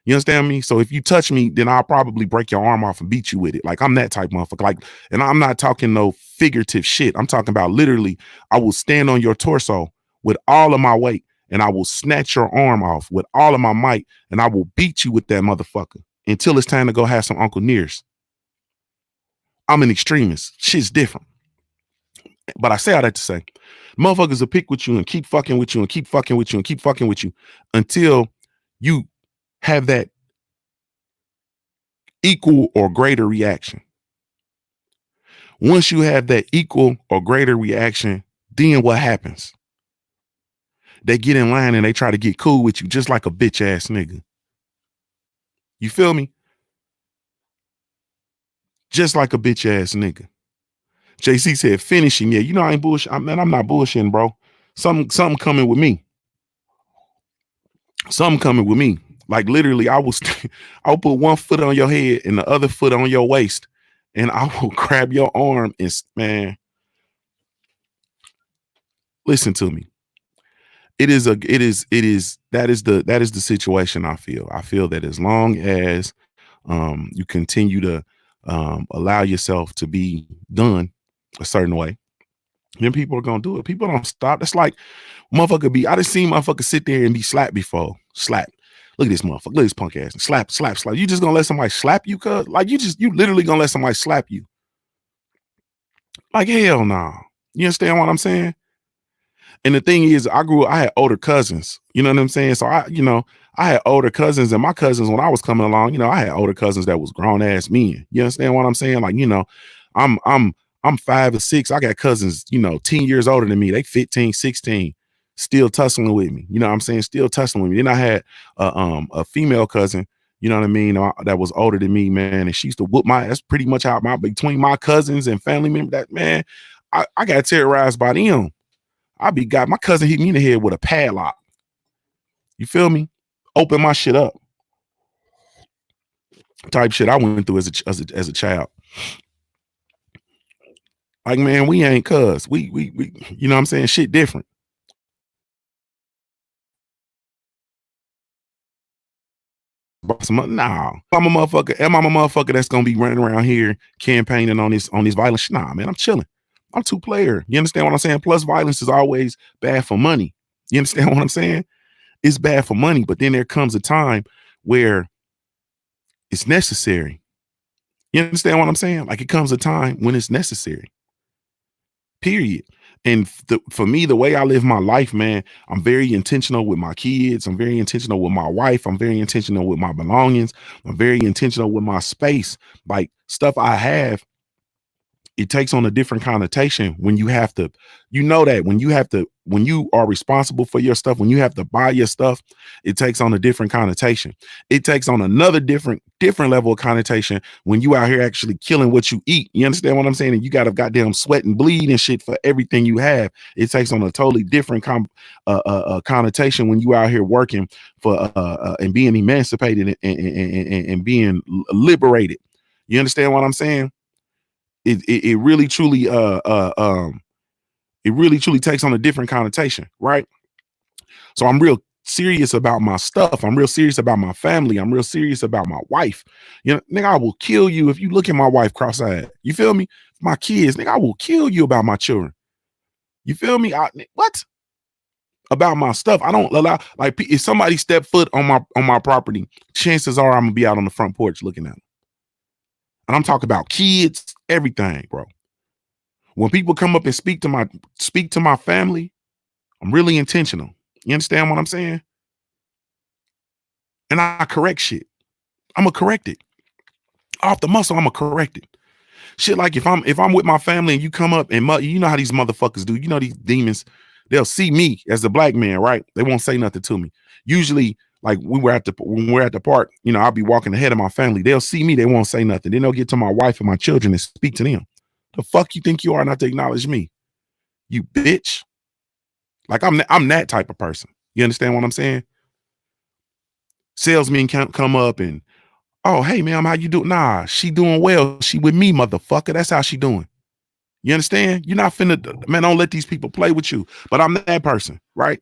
You understand me? So if you touch me, then I'll probably break your arm off and beat you with it. Like I'm that type motherfucker. Like, and I'm not talking no figurative shit. I'm talking about literally, I will stand on your torso with all of my weight and I will snatch your arm off with all of my might and I will beat you with that motherfucker until it's time to go have some Uncle Nears. I'm an extremist. Shit's different. But I say all that to say, motherfuckers will pick with you and keep fucking with you and keep fucking with you and keep fucking with you until you have that equal or greater reaction. Once you have that equal or greater reaction, then what happens? They get in line and they try to get cool with you just like a bitch ass nigga. You feel me? Just like a bitch ass nigga. JC said finishing. Yeah, you know I ain't bullshit. Man, I'm not bullshitting, bro. Something coming with me. Something coming with me. Like literally, I'll put one foot on your head and the other foot on your waist, and I will grab your arm and man, listen to me. That is the situation I feel. I feel that as long as you continue to allow yourself to be done a certain way, then people are gonna do it. People don't stop. That's like motherfucker I just seen motherfucker sit there and be slapped before. Slap. Look at this motherfucker. Look at this punk ass. Slap. You just gonna let somebody slap you, cuz? Like you literally gonna let somebody slap you. Like hell no. Nah. You understand what I'm saying? And the thing is, I had older cousins. You know what I'm saying? So I had older cousins, and my cousins, when I was coming along, I had older cousins that was grown ass men. You understand what I'm saying? Like, I'm 5 or 6. I got cousins, 10 years older than me. They 15, 16, still tussling with me. You know what I'm saying? Still tussling with me. Then I had a female cousin, you know what I mean, that was older than me, man. And she used to whoop that's pretty much how between my cousins and family members, that man, I got terrorized by them. My cousin hit me in the head with a padlock. You feel me? Open my shit up. Type shit I went through as a child. Like, man, we ain't cuz. We you know what I'm saying? Shit different. Nah, I'm a motherfucker that's gonna be running around here campaigning on this violence. Nah, man, I'm chilling. I'm 2-player. You understand what I'm saying? Plus, violence is always bad for money. You understand what I'm saying? It's bad for money, but then there comes a time where it's necessary. You understand what I'm saying? Like it comes a time when it's necessary. Period. And for me, the way I live my life, man, I'm very intentional with my kids. I'm very intentional with my wife. I'm very intentional with my belongings. I'm very intentional with my space. Like stuff I have, it takes on a different connotation when you have to, that when you are responsible for your stuff, when you have to buy your stuff, it takes on a different connotation. It takes on another different level of connotation when you out here actually killing what you eat. You understand what I'm saying? And you got to goddamn sweat and bleed and shit for everything you have. It takes on a totally different connotation when you out here working for and being emancipated and being liberated. You understand what I'm saying? It really truly takes on a different connotation, right? So I'm real serious about my stuff. I'm real serious about my family. I'm real serious about my wife. Nigga, I will kill you if you look at my wife cross-eyed. You feel me? My kids, nigga, I will kill you about my children. You feel me? What? About my stuff. I don't allow, like, if somebody step foot on my property, chances are I'm gonna be out on the front porch looking at them. And I'm talking about kids, everything, bro. When people come up and speak to my family, I'm really intentional. You understand what I'm saying? And I correct shit. I'm gonna correct it. Off the muscle, I'm gonna correct it. Shit, like if I'm with my family and you come up and you know how these motherfuckers do. You know these demons, they'll see me as the black man, right? They won't say nothing to me. Usually, like when we're at the park, I'll be walking ahead of my family. They'll see me, they won't say nothing. Then they'll get to my wife and my children and speak to them. The fuck you think you are not to acknowledge me? You bitch. Like I'm that type of person. You understand what I'm saying? Salesmen can't come up and, oh, hey, ma'am, how you doing? Nah, she doing well. She with me, motherfucker. That's how she doing. You understand? You're not finna, man, don't let these people play with you. But I'm that person, right?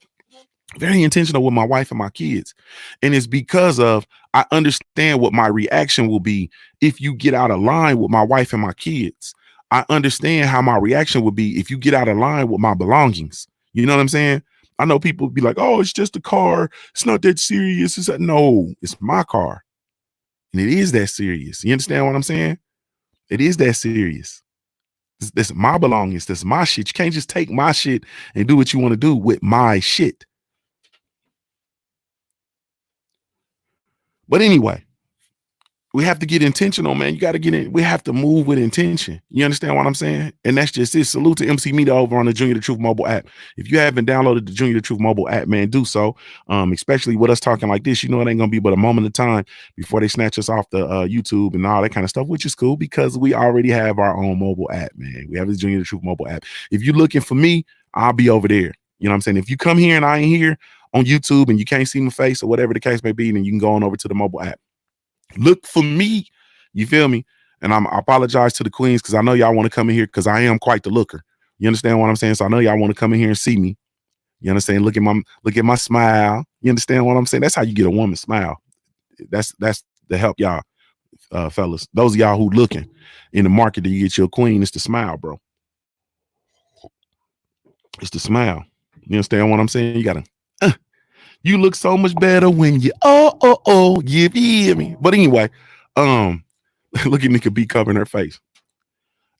Very intentional with my wife and my kids. And it's because of, I understand what my reaction will be if you get out of line with my wife and my kids. I understand how my reaction would be if you get out of line with my belongings. You know what I'm saying? I know people be like, oh, it's just a car. It's not that serious. No, it's my car. And it is that serious. You understand what I'm saying? It is that serious. This my belongings. This my shit. You can't just take my shit and do what you want to do with my shit. But anyway, we have to get intentional, man. You got to get in. We have to move with intention. You understand what I'm saying? And that's just it. Salute to MC Media over on the Junior the Truth mobile app. If you haven't downloaded the Junior the Truth mobile app, man, do so. Especially with us talking like this, you know, it ain't gonna be but a moment of time before they snatch us off the YouTube and all that kind of stuff, which is cool because we already have our own mobile app, man. We have the Junior the Truth mobile app. If you're looking for me, I'll be over there. You know what I'm saying? If you come here and I ain't here on YouTube and you can't see my face or whatever the case may be, then you can go on over to the mobile app. Look for me, you feel me? And I apologize to the queens because I know y'all want to come in here because I am quite the looker. You understand what I'm saying? So I know y'all want to come in here and see me. You understand? Look at my smile. You understand what I'm saying? That's how you get a woman smile. That's to help y'all, fellas. Those of y'all who looking in the market to get your queen, it's the smile, bro. It's the smile. You understand what I'm saying? You gotta. You look so much better when you you hear me. But anyway, look at Nika B covering her face.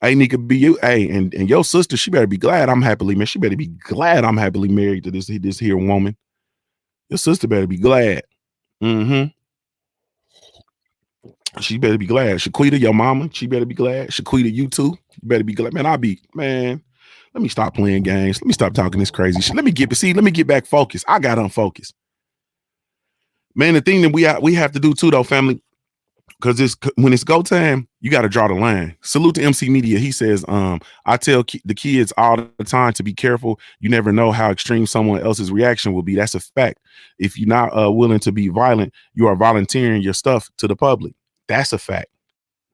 Hey, Nika B, you, hey, and your sister, she better be glad I'm happily married. She better be glad I'm happily married to this here woman. Your sister better be glad. Mm-hmm. She better be glad. Shaquita, your mama, she better be glad. Shaquita, you too. You better be glad. Man, let me stop playing games. Let me stop talking this crazy shit. Let me get back focused. I got unfocused. Man, the thing that we have to do too, though, family, because when it's go time, you got to draw the line. Salute to MC Media. He says, I tell the kids all the time to be careful. You never know how extreme someone else's reaction will be. That's a fact. If you're not willing to be violent, you are volunteering your stuff to the public. That's a fact.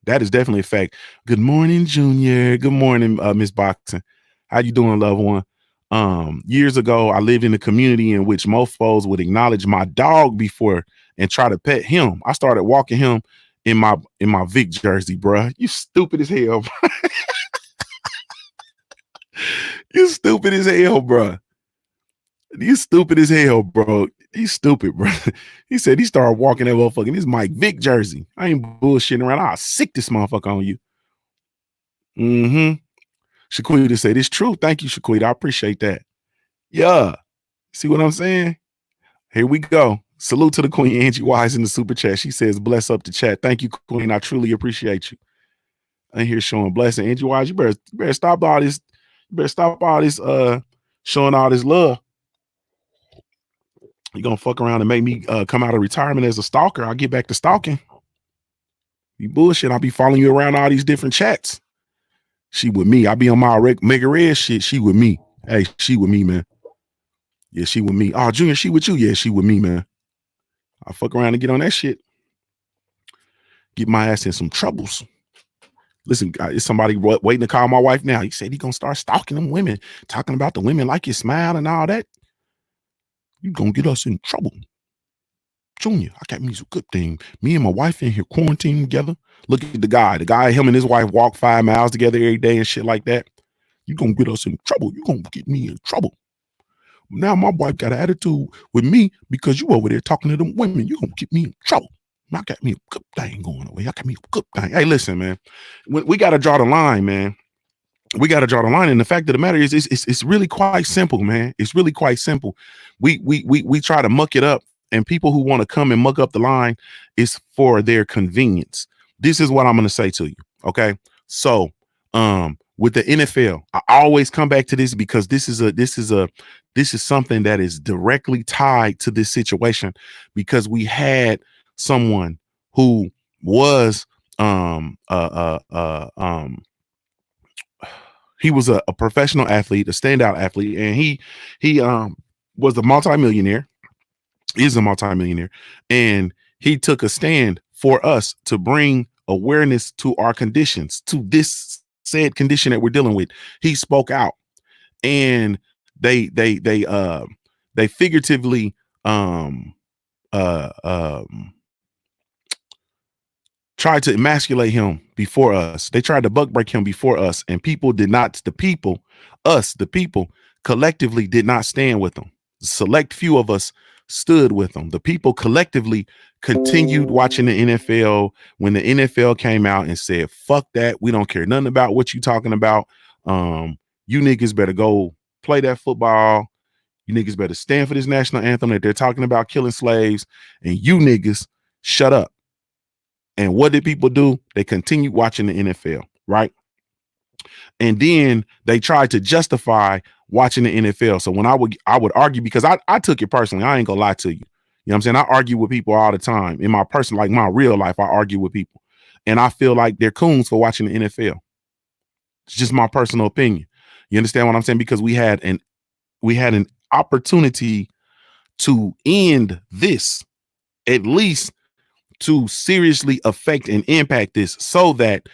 That is definitely a fact. Good morning, Junior. Good morning, Miss Boxing. How you doing, loved one? Years ago, I lived in a community in which mofos would acknowledge my dog before and try to pet him. I started walking him in my Vic jersey, bruh. You stupid as hell, bro. You stupid as hell, bruh. You stupid as hell, bro. He's stupid, bro. He said he started walking that motherfucking this Mike Vick jersey. I ain't bullshitting around. I'll sick this motherfucker on you. Mm-hmm. Shaquita said it's true. Thank you, Shaquita. I appreciate that. Yeah. See what I'm saying? Here we go. Salute to the Queen Angie Wise in the super chat. She says, bless up the chat. Thank you, Queen. I truly appreciate you. I'm here showing blessing. Angie Wise, you better stop all this. You better stop all this showing all this love. You're gonna fuck around and make me come out of retirement as a stalker. I'll get back to stalking. You bullshit. I'll be following you around all these different chats. She with me. I'll be on my Mega Red shit. She with me. Hey, she with me, man. Yeah, she with me. Oh, Junior, she with you? Yeah, she with me, man. I'll fuck around and get on that shit. Get my ass in some troubles. Listen, is somebody waiting to call my wife now? He said he gonna start stalking them women, talking about the women like his smile and all that. You gonna get us in trouble. Junior, I got me some good thing. Me and my wife in here quarantining together. Look at the guy, him and his wife walk 5 miles together every day and shit like that. You gonna get us in trouble. You gonna get me in trouble. Now my wife got an attitude with me because you over there talking to them women. You gonna get me in trouble. I got me a good thing going away. I got me a good thing. Hey, listen, man. We got to draw the line, man. We got to draw the line. And the fact of the matter is, it's really quite simple, man. It's really quite simple. We try to muck it up, and people who want to come and muck up the line is for their convenience. This is what I'm going to say to you. Okay. So, with the NFL, I always come back to this because this is something that is directly tied to this situation, because we had someone who was he was a professional athlete, a standout athlete, and he was a multimillionaire, is a multimillionaire, and he took a stand for us to bring awareness to our conditions, to this said condition that we're dealing with. He spoke out, and they figuratively tried to emasculate him before us. They tried to buck break him before us, and the people collectively did not stand with them. Select few of us stood with them. The people collectively continued watching the NFL when the NFL came out and said, fuck that. We don't care nothing about what you talking about. You niggas better go play that football. You niggas better stand for this national anthem that they're talking about killing slaves. And you niggas shut up. And what did people do? They continued watching the NFL, right? And then they tried to justify watching the NFL. So when I would argue, because I took it personally. I ain't gonna lie to you. You know what I'm saying? I argue with people all the time. In my personal, like my real life, I argue with people. And I feel like they're coons for watching the NFL. It's just my personal opinion. You understand what I'm saying? Because we had an opportunity to end this, at least to seriously affect and impact this, so that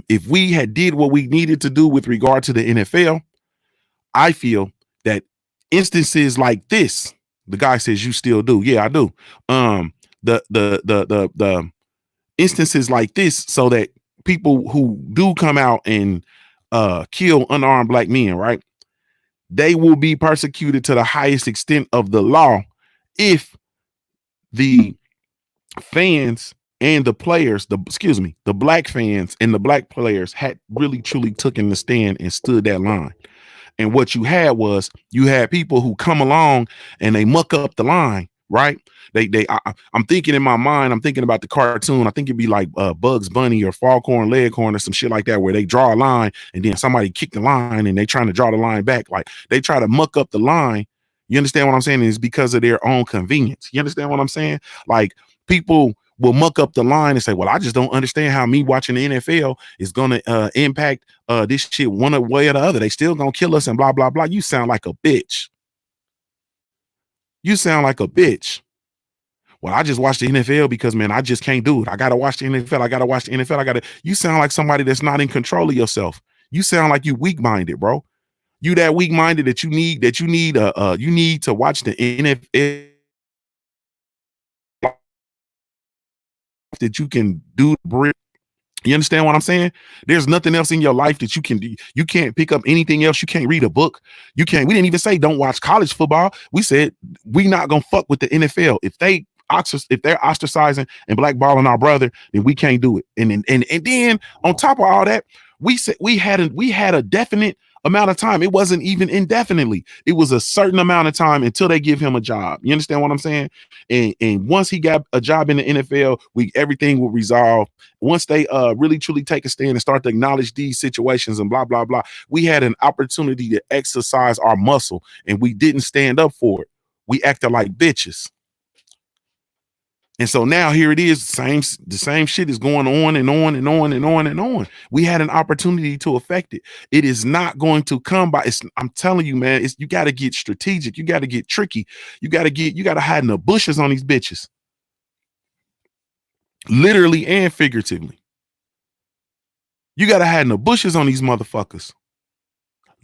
if we had did what we needed to do with regard to the NFL, I feel that instances like this, the guy says you still do. Yeah, I do. The instances like this, so that people who do come out and kill unarmed black men, right? They will be persecuted to the highest extent of the law if the fans and the players, the black fans and the black players had really truly taken the stand and stood that line. And what you had people who come along and they muck up the line, right? I'm thinking in my mind, I'm thinking about the cartoon. I think it'd be like Bugs Bunny or Foghorn Leghorn or some shit like that, where they draw a line and then somebody kick the line and they trying to draw the line back. Like they try to muck up the line. You understand what I'm saying? It's because of their own convenience. You understand what I'm saying? Like people will muck up the line and say, well, I just don't understand how me watching the NFL is going to impact this shit one way or the other. They still going to kill us and blah, blah, blah. You sound like a bitch. You sound like a bitch. Well, I just watch the NFL because, man, I just can't do it. I got to watch the NFL. I got to watch the NFL. You sound like somebody that's not in control of yourself. You sound like you weak-minded, bro. You that weak-minded that you need to watch the NFL that you can do. You understand what I'm saying? There's nothing else in your life that you can do. You can't pick up anything else. You can't read a book. We didn't even say don't watch college football. We said we not gonna fuck with the NFL. If they're ostracizing and blackballing our brother, then we can't do it. And then on top of all that, we said we had a definite amount of time. It wasn't even indefinitely. It was a certain amount of time until they give him a job. You understand what I'm saying? And once he got a job in the NFL, everything will resolve. Once they really truly take a stand and start to acknowledge these situations and blah blah blah, we had an opportunity to exercise our muscle, and we didn't stand up for it. We acted like bitches. And so now here it is, the same shit is going on and on and on and on and on. We had an opportunity to affect it. It is not going to come by. I'm telling you, man, you got to get strategic. You got to get tricky. You got to hide in the bushes on these bitches. Literally and figuratively. You got to hide in the bushes on these motherfuckers.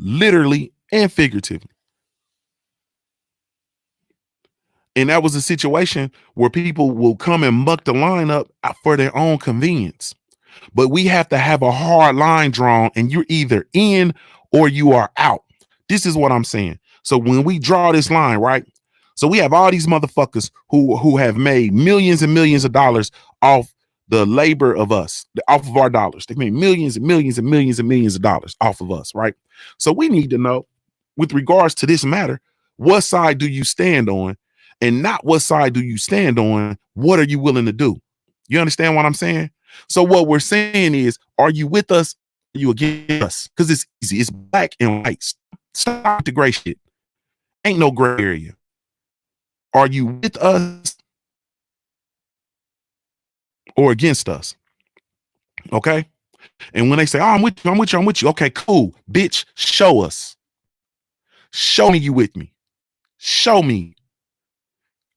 Literally and figuratively. And that was a situation where people will come and muck the line up for their own convenience. But we have to have a hard line drawn, and you're either in or you are out. This is what I'm saying. So when we draw this line, right? So we have all these motherfuckers who have made millions and millions of dollars off the labor of us, off of our dollars. They made millions and millions and millions and millions of dollars off of us, right? So we need to know, with regards to this matter, what side do you stand on? And not what side do you stand on, what are you willing to do? You understand what I'm saying? So what we're saying is, are you with us? Are you against us? Because it's easy. It's black and white. Stop the gray shit. Ain't no gray area. Are you with us or against us? Okay? And when they say, oh, I'm with you. Okay, cool. Bitch, show us. Show me you with me. Show me.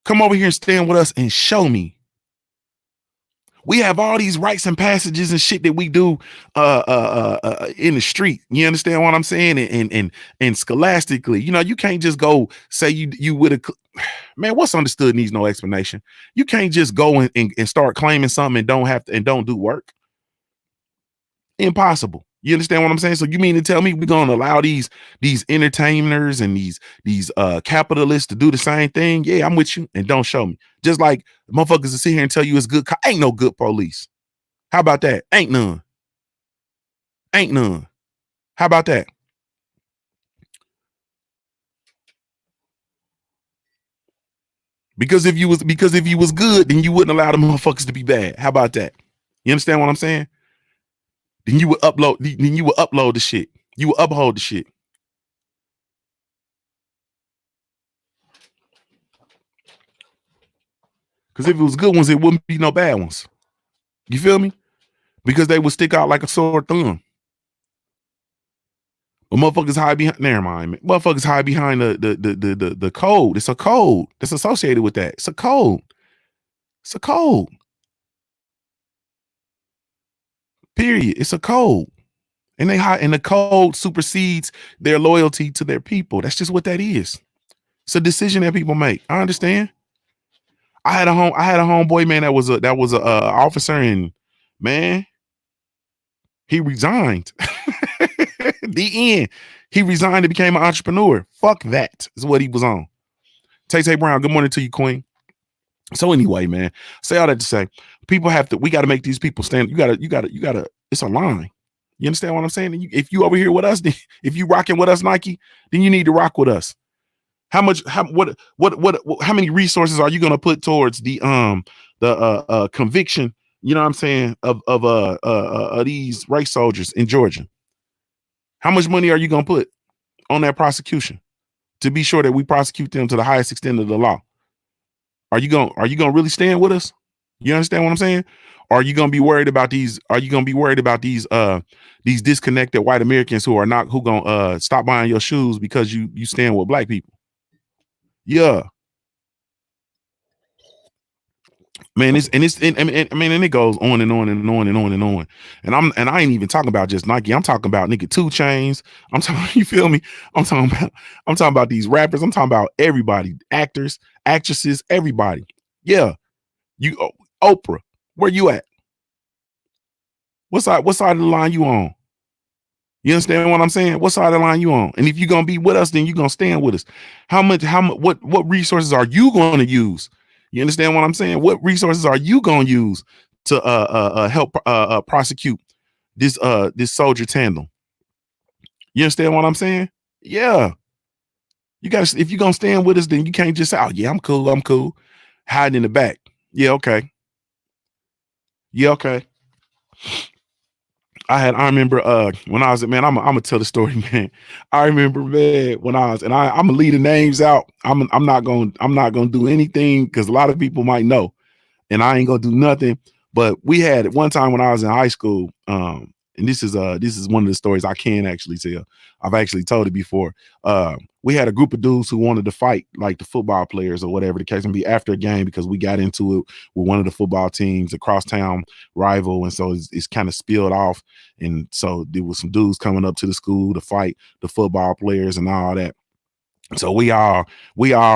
Come over here and stand with us and show me. We have all these rites and passages and shit that we do in the street. You understand what I'm saying? And scholastically, you can't just go say you would have. Man, what's understood needs no explanation. You can't just go and start claiming something and don't do work. Impossible. You understand what I'm saying? So you mean to tell me we're gonna allow these entertainers and these capitalists to do the same thing? Yeah, I'm with you, and don't show me. Just like motherfuckers to sit here and tell you it's good. Ain't no good police. How about that? Ain't none. Ain't none. How about that? Because if you was good, then you wouldn't allow the motherfuckers to be bad. How about that? You understand what I'm saying? Then you would upload. Then you would upload the shit. You would uphold the shit. Because if it was good ones, it wouldn't be no bad ones. You feel me? Because they would stick out like a sore thumb. But motherfuckers hide behind. Never mind, man. Motherfuckers hide behind the code. It's a code that's associated with that. It's a code. It's a code. Period. It's a code. And they hide, and the code supersedes their loyalty to their people. That's just what that is. It's a decision that people make. I understand. I had a homeboy, man, that was a officer, and man, he resigned. The end. He resigned and became an entrepreneur. Fuck that is what he was on. Tay Brown, good morning to you, Queen. So anyway, man, say all that to say, people have to. We got to make these people stand. You gotta. It's a line. You understand what I'm saying? If you over here with us, if you rocking with us, Nike, then you need to rock with us. How many resources are you going to put towards the conviction, you know what I'm saying, of these race soldiers in Georgia? How much money are you going to put on that prosecution to be sure that we prosecute them to the highest extent of the law? Are you going to really stand with us? You understand what I'm saying? Or are you going to be worried about these? Are you going to be worried about these disconnected white Americans who going to stop buying your shoes because you stand with black people? Yeah, man. And it goes on and on and on and on and on. And I ain't even talking about just Nike. I'm talking about nigga 2 Chainz. I'm talking. You feel me? I'm talking about these rappers. I'm talking about everybody, actors, actresses, everybody. Yeah, Oprah. Where you at? What side of the line you on? You understand what I'm saying? What side of the line you on? And if you're gonna be with us, then you're gonna stand with us. What resources are you going to use? You understand what I'm saying? What resources are you gonna use to help prosecute this soldier tandem? You understand what I'm saying? Yeah. You gotta, if you're gonna stand with us, then you can't just say, oh yeah, I'm cool. Hiding in the back. Yeah, okay. Yeah, okay. I remember when I was man, I'm gonna tell the story, man. I remember, man, when I was, and I'm gonna leave the names out. I'm not gonna do anything because a lot of people might know, and I ain't gonna do nothing. But we had at one time when I was in high school, and this is one of the stories I can actually tell. I've actually told it before. We had a group of dudes who wanted to fight like the football players or whatever the case may be after a game because we got into it with one of the football teams, a crosstown rival, and so it's kind of spilled off. And so there was some dudes coming up to the school to fight the football players and all that. So we all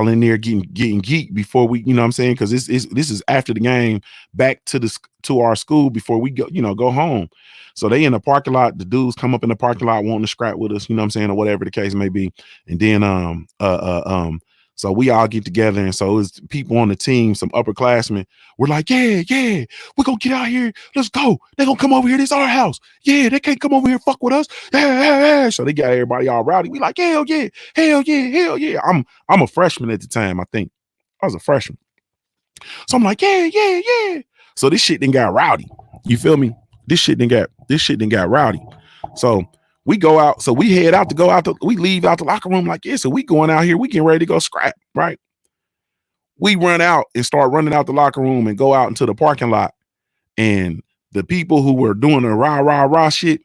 in there getting geeked before we, you know what I'm saying? Because this is after the game back to our school before we go home. So they in the parking lot, the dudes come up in the parking lot wanting to scrap with us, you know what I'm saying, or whatever the case may be. And then so we all get together, and so it's people on the team, some upperclassmen. We're like, yeah, we're gonna get out here. Let's go. They're gonna come over here. This is our house. Yeah, they can't come over here and fuck with us. Yeah. So they got everybody all rowdy. We like, hell yeah. I'm a freshman at the time, I think. I was a freshman. So I'm like, yeah. So this shit then got rowdy. You feel me? This shit then got rowdy. So we go out, so we head out to go out. We leave out the locker room like, yeah. So we going out here, we getting ready to go scrap, right? We run out and start running out the locker room and go out into the parking lot. And the people who were doing the rah shit,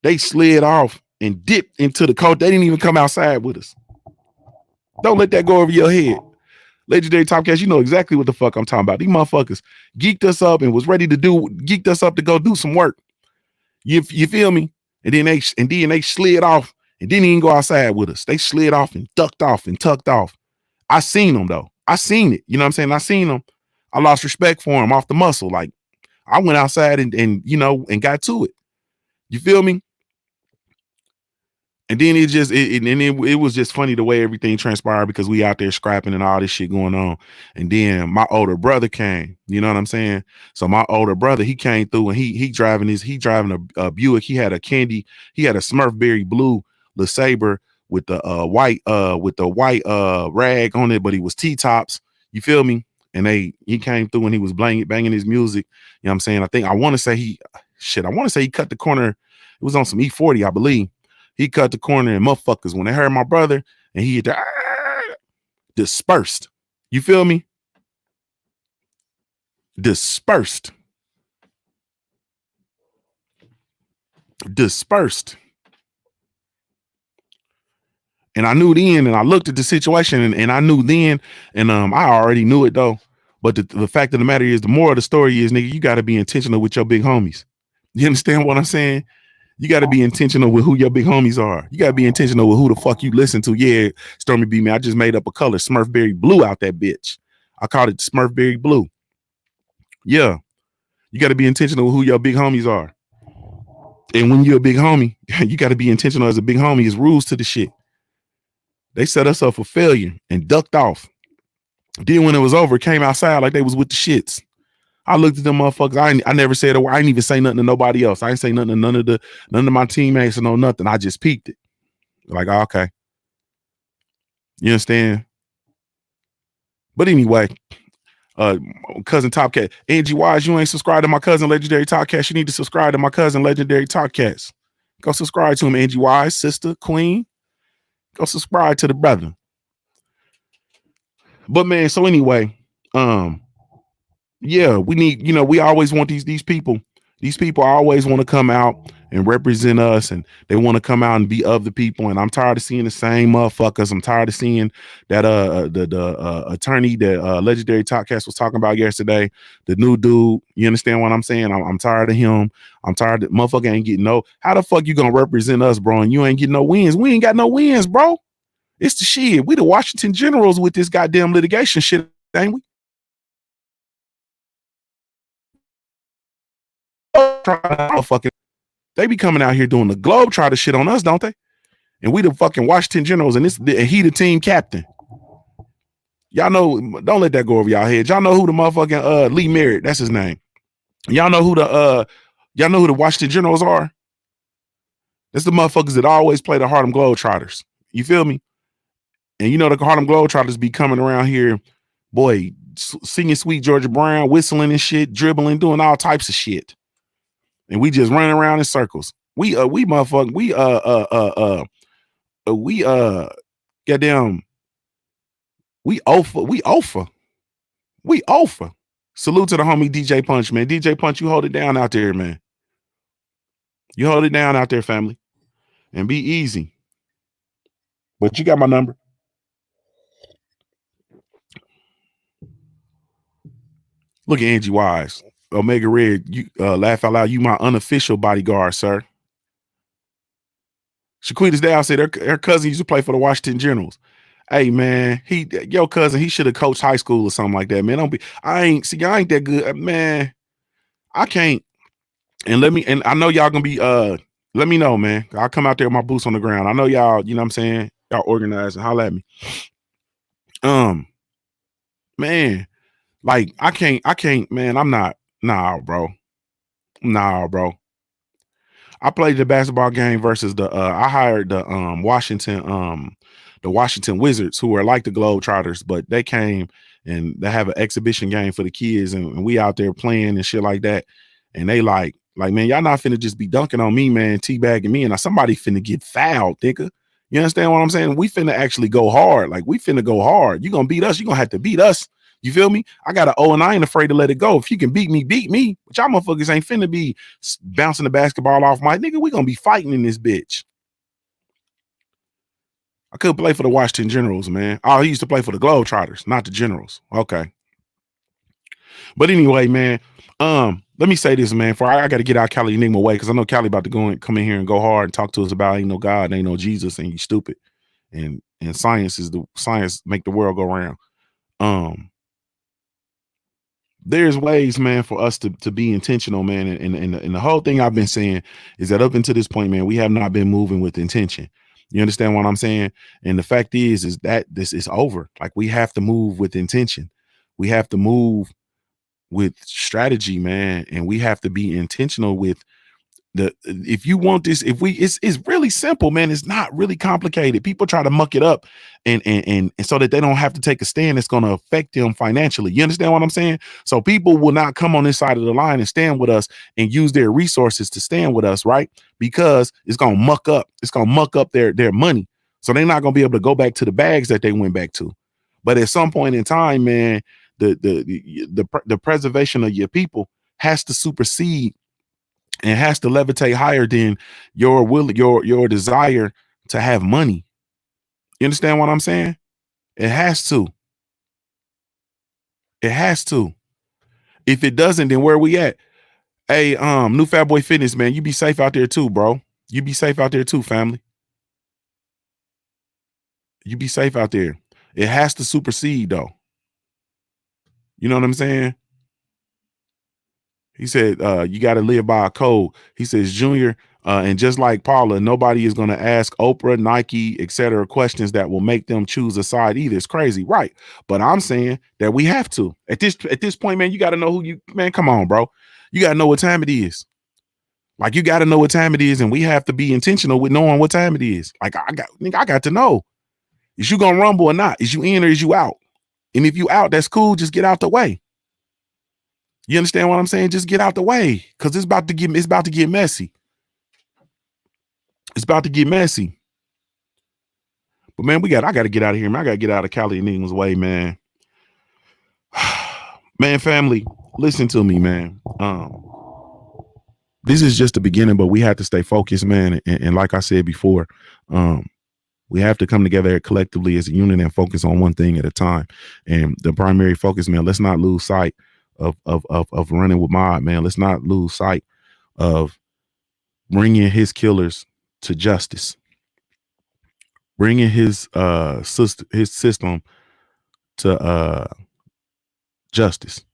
they slid off and dipped into the coat. They didn't even come outside with us. Don't let that go over your head. Legendary Topcast, you know exactly what the fuck I'm talking about. These motherfuckers geeked us up and was ready to geeked us up to go do some work. You feel me? And then they slid off and didn't even go outside with us. They slid off and ducked off and tucked off. I seen them though. I seen it. You know what I'm saying? I seen them. I lost respect for them off the muscle. Like I went outside and got to it. You feel me? And then it was just funny the way everything transpired because we out there scrapping and all this shit going on. And then my older brother came, you know what I'm saying? So my older brother, he came through and he driving a Buick. He had a Smurfberry blue LeSabre with the white rag on it, but he was T-tops. You feel me? And he came through and he was banging his music. You know what I'm saying? I want to say he cut the corner. It was on some E40, I believe. He cut the corner and motherfuckers, when they heard my brother and he dispersed. You feel me? Dispersed. And I knew then, and I looked at the situation and I knew then, and I already knew it though. But the fact of the matter is, the moral of the story is, nigga, you got to be intentional with your big homies. You understand what I'm saying? You got to be intentional with who your big homies are. You got to be intentional with who the fuck you listen to. Yeah, Stormy B, man, I just made up a color, Smurfberry blue out that bitch. I called it Smurfberry blue. Yeah, you got to be intentional with who your big homies are. And when you're a big homie, you got to be intentional as a big homie. There's rules to the shit. They set us up for failure and ducked off. Then when it was over, came outside like they was with the shits. I looked at them motherfuckers. I never said a word. I didn't even say nothing to nobody else. I didn't say nothing to none of my teammates or no nothing. I just peeked it. Like, oh, okay. You understand? But anyway, cousin Top Cat. Angie Wise, you ain't subscribed to my cousin Legendary Top Cat. You need to subscribe to my cousin Legendary Top Cats. Go subscribe to him, Angie Wise, sister, queen. Go subscribe to the brother. But man, so anyway, yeah, we need, we always want these people. These people always want to come out and represent us, and they want to come out and be of the people. And I'm tired of seeing the same motherfuckers. I'm tired of seeing that the attorney that Legendary Talkcast was talking about yesterday, the new dude. You understand what I'm saying? I'm tired of him. I'm tired that motherfucker ain't getting no. How the fuck you gonna represent us, bro? And you ain't getting no wins. We ain't got no wins, bro. It's the shit. We the Washington Generals with this goddamn litigation shit, ain't we? They be coming out here doing the Globetrotter shit on us, don't they? And we the fucking Washington Generals, and he the team captain. Y'all know, don't let that go over y'all heads. Y'all know who the motherfucking Lee Merritt, that's his name. Y'all know who the Washington Generals are? That's the motherfuckers that always play the Harlem Globetrotters. You feel me? And you know the Harlem Globetrotters be coming around here, boy, singing Sweet Georgia Brown, whistling and shit, dribbling, doing all types of shit. And we just running around in circles. We goddamn, we offer. Salute to the homie DJ Punch, man. DJ Punch, you hold it down out there, man. You hold it down out there, family. And be easy. But you got my number. Look at Angie Wise. Omega Red, you laugh out loud. You my unofficial bodyguard, sir. Shaquita's Dow said her cousin used to play for the Washington Generals. Hey man, your cousin, he should have coached high school or something like that, man. I ain't that good, man. I can't. And I know y'all gonna be let me know, man. I'll come out there with my boots on the ground. I know y'all, you know what I'm saying? Y'all organize and holler at me. Man, like I can't, man. I'm not, bro. I played the basketball game versus I hired the Washington Wizards, who are like the Globetrotters, but they came and they have an exhibition game for the kids, and we out there playing and shit like that. And they like, man, y'all not finna just be dunking on me, man, teabagging me, and somebody finna get fouled, nigga. You understand what I'm saying? We finna actually go hard. Like, we finna go hard. You gonna beat us, you gonna have to beat us. You feel me? I got an O and I ain't afraid to let it go. If you can beat me, beat me. But y'all motherfuckers ain't finna be bouncing the basketball off my nigga. We gonna be fighting in this bitch. I could play for the Washington Generals, man. Oh, he used to play for the Globetrotters, not the Generals. Okay. But anyway, man, let me say this, man. I got to get out Cali Enigma way, because I know Cali about to come in here and go hard and talk to us about ain't no God, ain't no Jesus, and you stupid. And science make the world go round. There's ways, man, for us to be intentional, man. And the whole thing I've been saying is that up until this point, man, we have not been moving with intention. You understand what I'm saying? And the fact is that this is over. Like, we have to move with intention. We have to move with strategy, man. And we have to be intentional with if you want this, it's really simple, man. It's not really complicated. People try to muck it up and so that they don't have to take a stand that's going to affect them financially. You understand what I'm saying? So people will not come on this side of the line and stand with us and use their resources to stand with us, right? Because it's going to muck up their money. So they're not going to be able to go back to the bags that they went back to. But at some point in time, man, the preservation of your people has to supersede and has to levitate higher than your your desire to have money. You understand what I'm saying? It has to. It has to. If it doesn't, then where we at? Hey, new Fat Boy Fitness, man, you be safe out there too, bro. You be safe out there too, family. You be safe out there. It has to supersede, though. You know what I'm saying? He said, you got to live by a code. He says, Junior, and just like Paula, nobody is going to ask Oprah, Nike, etc. questions that will make them choose a side either. It's crazy, right? But I'm saying that we have to. At this point, man, you got to know who you, man, come on, bro. You got to know what time it is. Like, you got to know what time it is, and we have to be intentional with knowing what time it is. Like, I got to know. Is you going to rumble or not? Is you in or is you out? And if you out, that's cool. Just get out the way. You understand what I'm saying? Just get out the way, because it's about to get messy. It's about to get messy. But man, I got to get out of here, man. I got to get out of Cali Enigma's way, man. Man, family, listen to me, man. This is just the beginning, but we have to stay focused, man. And like I said before, we have to come together collectively as a unit and focus on one thing at a time. And the primary focus, man, let's not lose sight of running with Mod, man. Let's not lose sight of bringing his killers to justice, bringing his system to justice.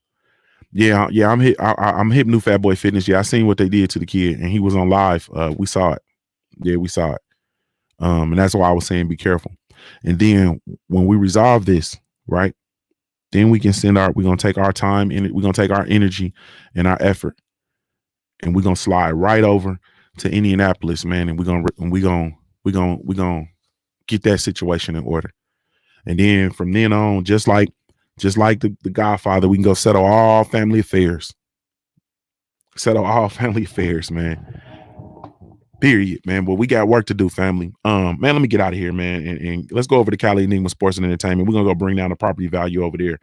Yeah, I'm hip new Fat Boy Fitness. Yeah, I seen what they did to the kid, and he was on live. We saw it. Yeah, we saw it. And that's why I was saying be careful. And then when we resolve this, right, then we can we're gonna take our time and we're gonna take our energy and our effort, and we're gonna slide right over to Indianapolis, man, and we're gonna get that situation in order. And then from then on, just like the Godfather, we can go settle all family affairs. Settle all family affairs, man. Period, man. But we got work to do, family. Man, let me get out of here, man, and let's go over to Cali Enigma Sports and Entertainment. We're gonna go bring down the property value over there.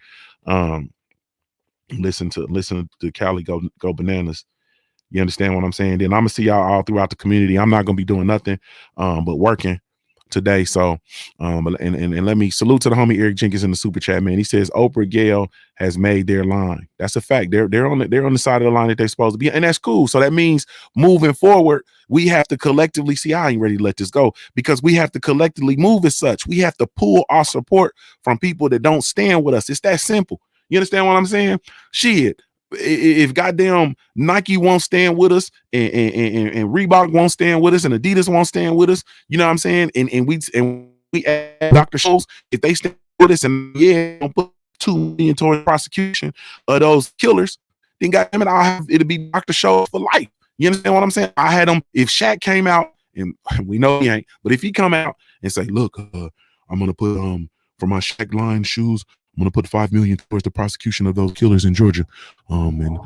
Listen to Cali go bananas. You understand what I'm saying? Then I'm gonna see y'all all throughout the community. I'm not gonna be doing nothing but working today. So and let me salute to the homie Eric Jenkins in the super chat, man. He says Oprah Gayle has made their line. That's a fact. They're on the side of the line that they're supposed to be, and that's cool. So that means moving forward, we have to collectively see. I ain't ready to let this go, because we have to collectively move as such. We have to pull our support from people that don't stand with us. It's that simple. You understand what I'm saying? Shit. If goddamn Nike won't stand with us, and Reebok won't stand with us, and Adidas won't stand with us, you know what I'm saying? And we add Dr. Scholes, if they stand with us, and don't put $2 million towards prosecution of those killers, then goddamn it, it'll be Dr. Scholes for life. You understand what I'm saying? I had them. If Shaq came out, and we know he ain't, but if he come out and say, look, I'm gonna put for my Shaq line shoes, I'm gonna put $5 million towards the prosecution of those killers in Georgia. And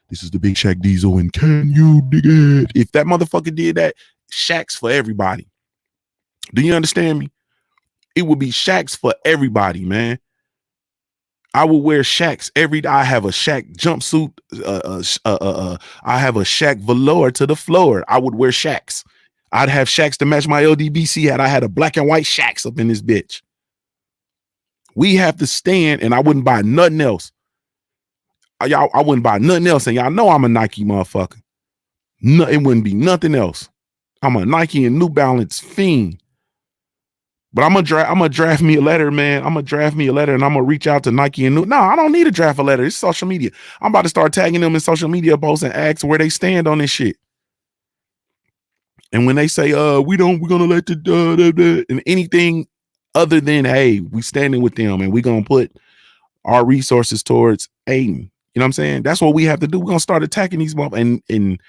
this is the big Shaq Diesel, and can you dig it? If that motherfucker did that, Shaq's for everybody. Do you understand me? It would be Shaq's for everybody, man. I will wear Shaq's every day. I have a Shaq jumpsuit. I have a Shaq velour to the floor. I would wear Shaq's. I'd have Shaq's to match my LDBC hat. I had a black and white Shaq's up in this bitch. We have to stand, and I wouldn't buy nothing else. I wouldn't buy nothing else, and y'all know I'm a Nike motherfucker. No, it wouldn't be nothing else. I'm a Nike and New Balance fiend. But I'm gonna draft me a letter, man. I'm gonna draft me a letter, and I'm gonna reach out to Nike and New. No, I don't need to draft a letter. It's social media. I'm about to start tagging them in social media posts and ask where they stand on this shit. And when they say, we're gonna let the and anything other than, hey, we standing with them and we're gonna put our resources towards aiding. You know what I'm saying? That's what we have to do. We're gonna start attacking these and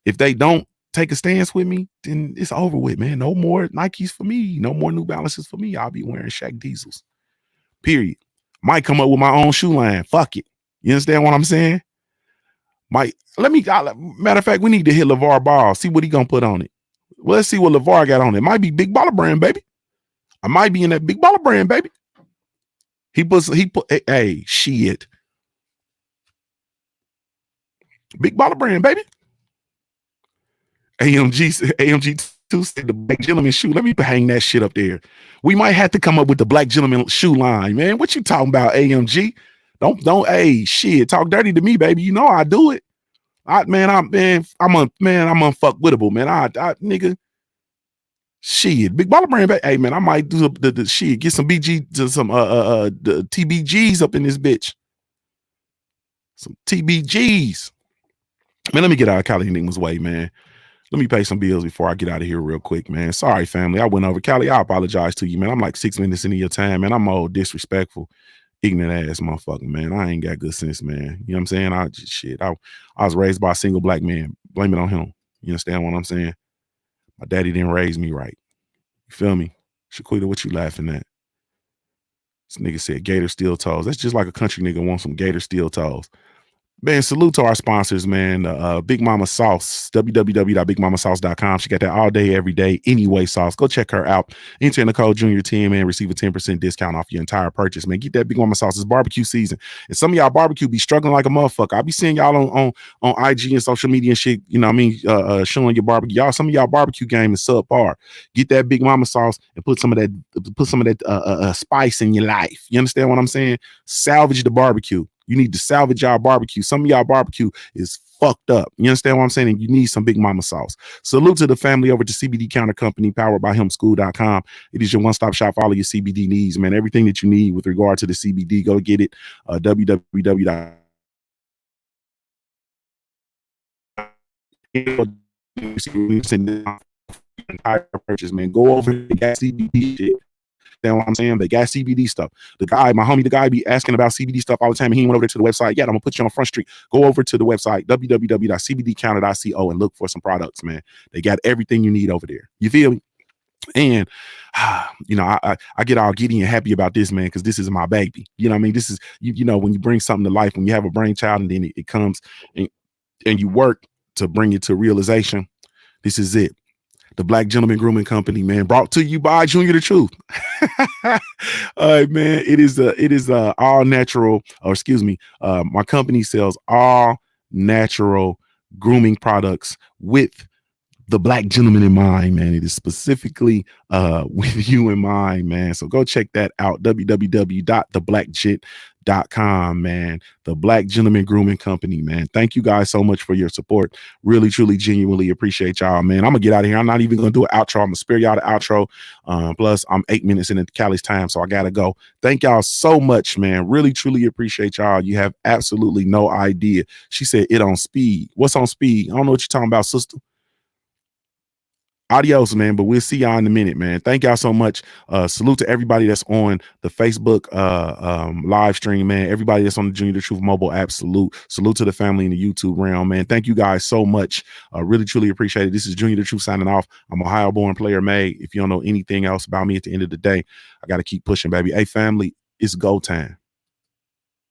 if they don't take a stance with me, then it's over with, man. No more Nikes for me, no more New Balances for me. I'll be wearing Shaq Diesels. Period. Might come up with my own shoe line. Fuck it. You understand what I'm saying? Matter of fact, we need to hit LeVar Ball, see what he gonna put on it. Well, let's see what LeVar got on it. Might be Big Baller Brand, baby. I might be in that Big Baller Brand, baby. He put, hey, shit. Big Baller Brand, baby. AMG 2 said the Black Gentleman shoe. Let me hang that shit up there. We might have to come up with the Black Gentleman shoe line, man. What you talking about, AMG? Don't, hey, shit, talk dirty to me, baby. You know I do it. I'm unfuckwittable, man. I nigga. Shit, Big Baller Brand, hey man, I might do the shit, get some the TBGs up in this bitch. Some TBGs. Man, let me get out of Cali Enigma's way, man. Let me pay some bills before I get out of here real quick, man. Sorry, family. I went over. Cali, I apologize to you, man. I'm like 6 minutes into your time, man. I'm all disrespectful, ignorant ass motherfucker, man. I ain't got good sense, man. You know what I'm saying? I was raised by a single black man. Blame it on him. You understand what I'm saying? My daddy didn't raise me right. You feel me? Shaquita, what you laughing at? This nigga said Gator Steel Toes. That's just like a country nigga wants some Gator Steel Toes. Man, salute to our sponsors, man. Big Mama Sauce, www.bigmamasauce.com. She got that all day, every day, anyway sauce. Go check her out. Enter in the code Junior10, man. Receive a 10% discount off your entire purchase, man. Get that Big Mama Sauce. It's barbecue season. And some of y'all barbecue be struggling like a motherfucker. I be seeing y'all on IG and social media and shit, you know what I mean, showing your barbecue. Some of y'all barbecue game is subpar. Get that Big Mama Sauce and put some of that spice in your life. You understand what I'm saying? Salvage the barbecue. You need to salvage y'all barbecue. Some of y'all barbecue is fucked up. You understand what I'm saying? And you need some Big Mama Sauce. Salute to the family over to CBD Counter Company, powered by hemschool.com. It is your one-stop shop for all of your CBD needs, man. Everything that you need with regard to the CBD, go get it. www. Entire purchase, man. Go over to gas CBD shit. You know what I'm saying? They got CBD stuff. My homie, the guy be asking about CBD stuff all the time. And he went over to the website. Yeah, I'm gonna put you on Front Street. Go over to the website, www.cbdcounter.co, and look for some products, man. They got everything you need over there. You feel me? And you know, I get all giddy and happy about this, man, because this is my baby. You know what I mean? This is you know, when you bring something to life, when you have a brainchild and then it comes and you work to bring it to realization. This is it. The Black Gentleman Grooming Company, man, brought to you by Junior the Truth. All right, man. It is all natural, or excuse me, my company sells all natural grooming products with the Black gentleman in mind, man. It is specifically with you in mind, man. So go check that out. www.theblackgent.com, man. The Black Gentleman Grooming Company, man. Thank you guys so much for your support. Really, truly, genuinely appreciate y'all, man. I'm gonna get out of here. I'm not even gonna do an outro. I'm gonna spare y'all the outro. Plus, I'm 8 minutes into Cali's time, so I gotta go. Thank y'all so much, man. Really, truly appreciate y'all. You have absolutely no idea. She said it on speed. What's on speed? I don't know what you're talking about, sister. Adios, man, but we'll see y'all in a minute, man. Thank y'all so much. Salute to everybody that's on the Facebook live stream, man. Everybody that's on the Junior the Truth mobile app, salute to the family in the YouTube realm, man. Thank you guys so much. Really, truly appreciate it. This is Junior the Truth signing off. I'm Ohio-born player May. If you don't know anything else about me at the end of the day, I got to keep pushing, baby. Hey, family, it's go time.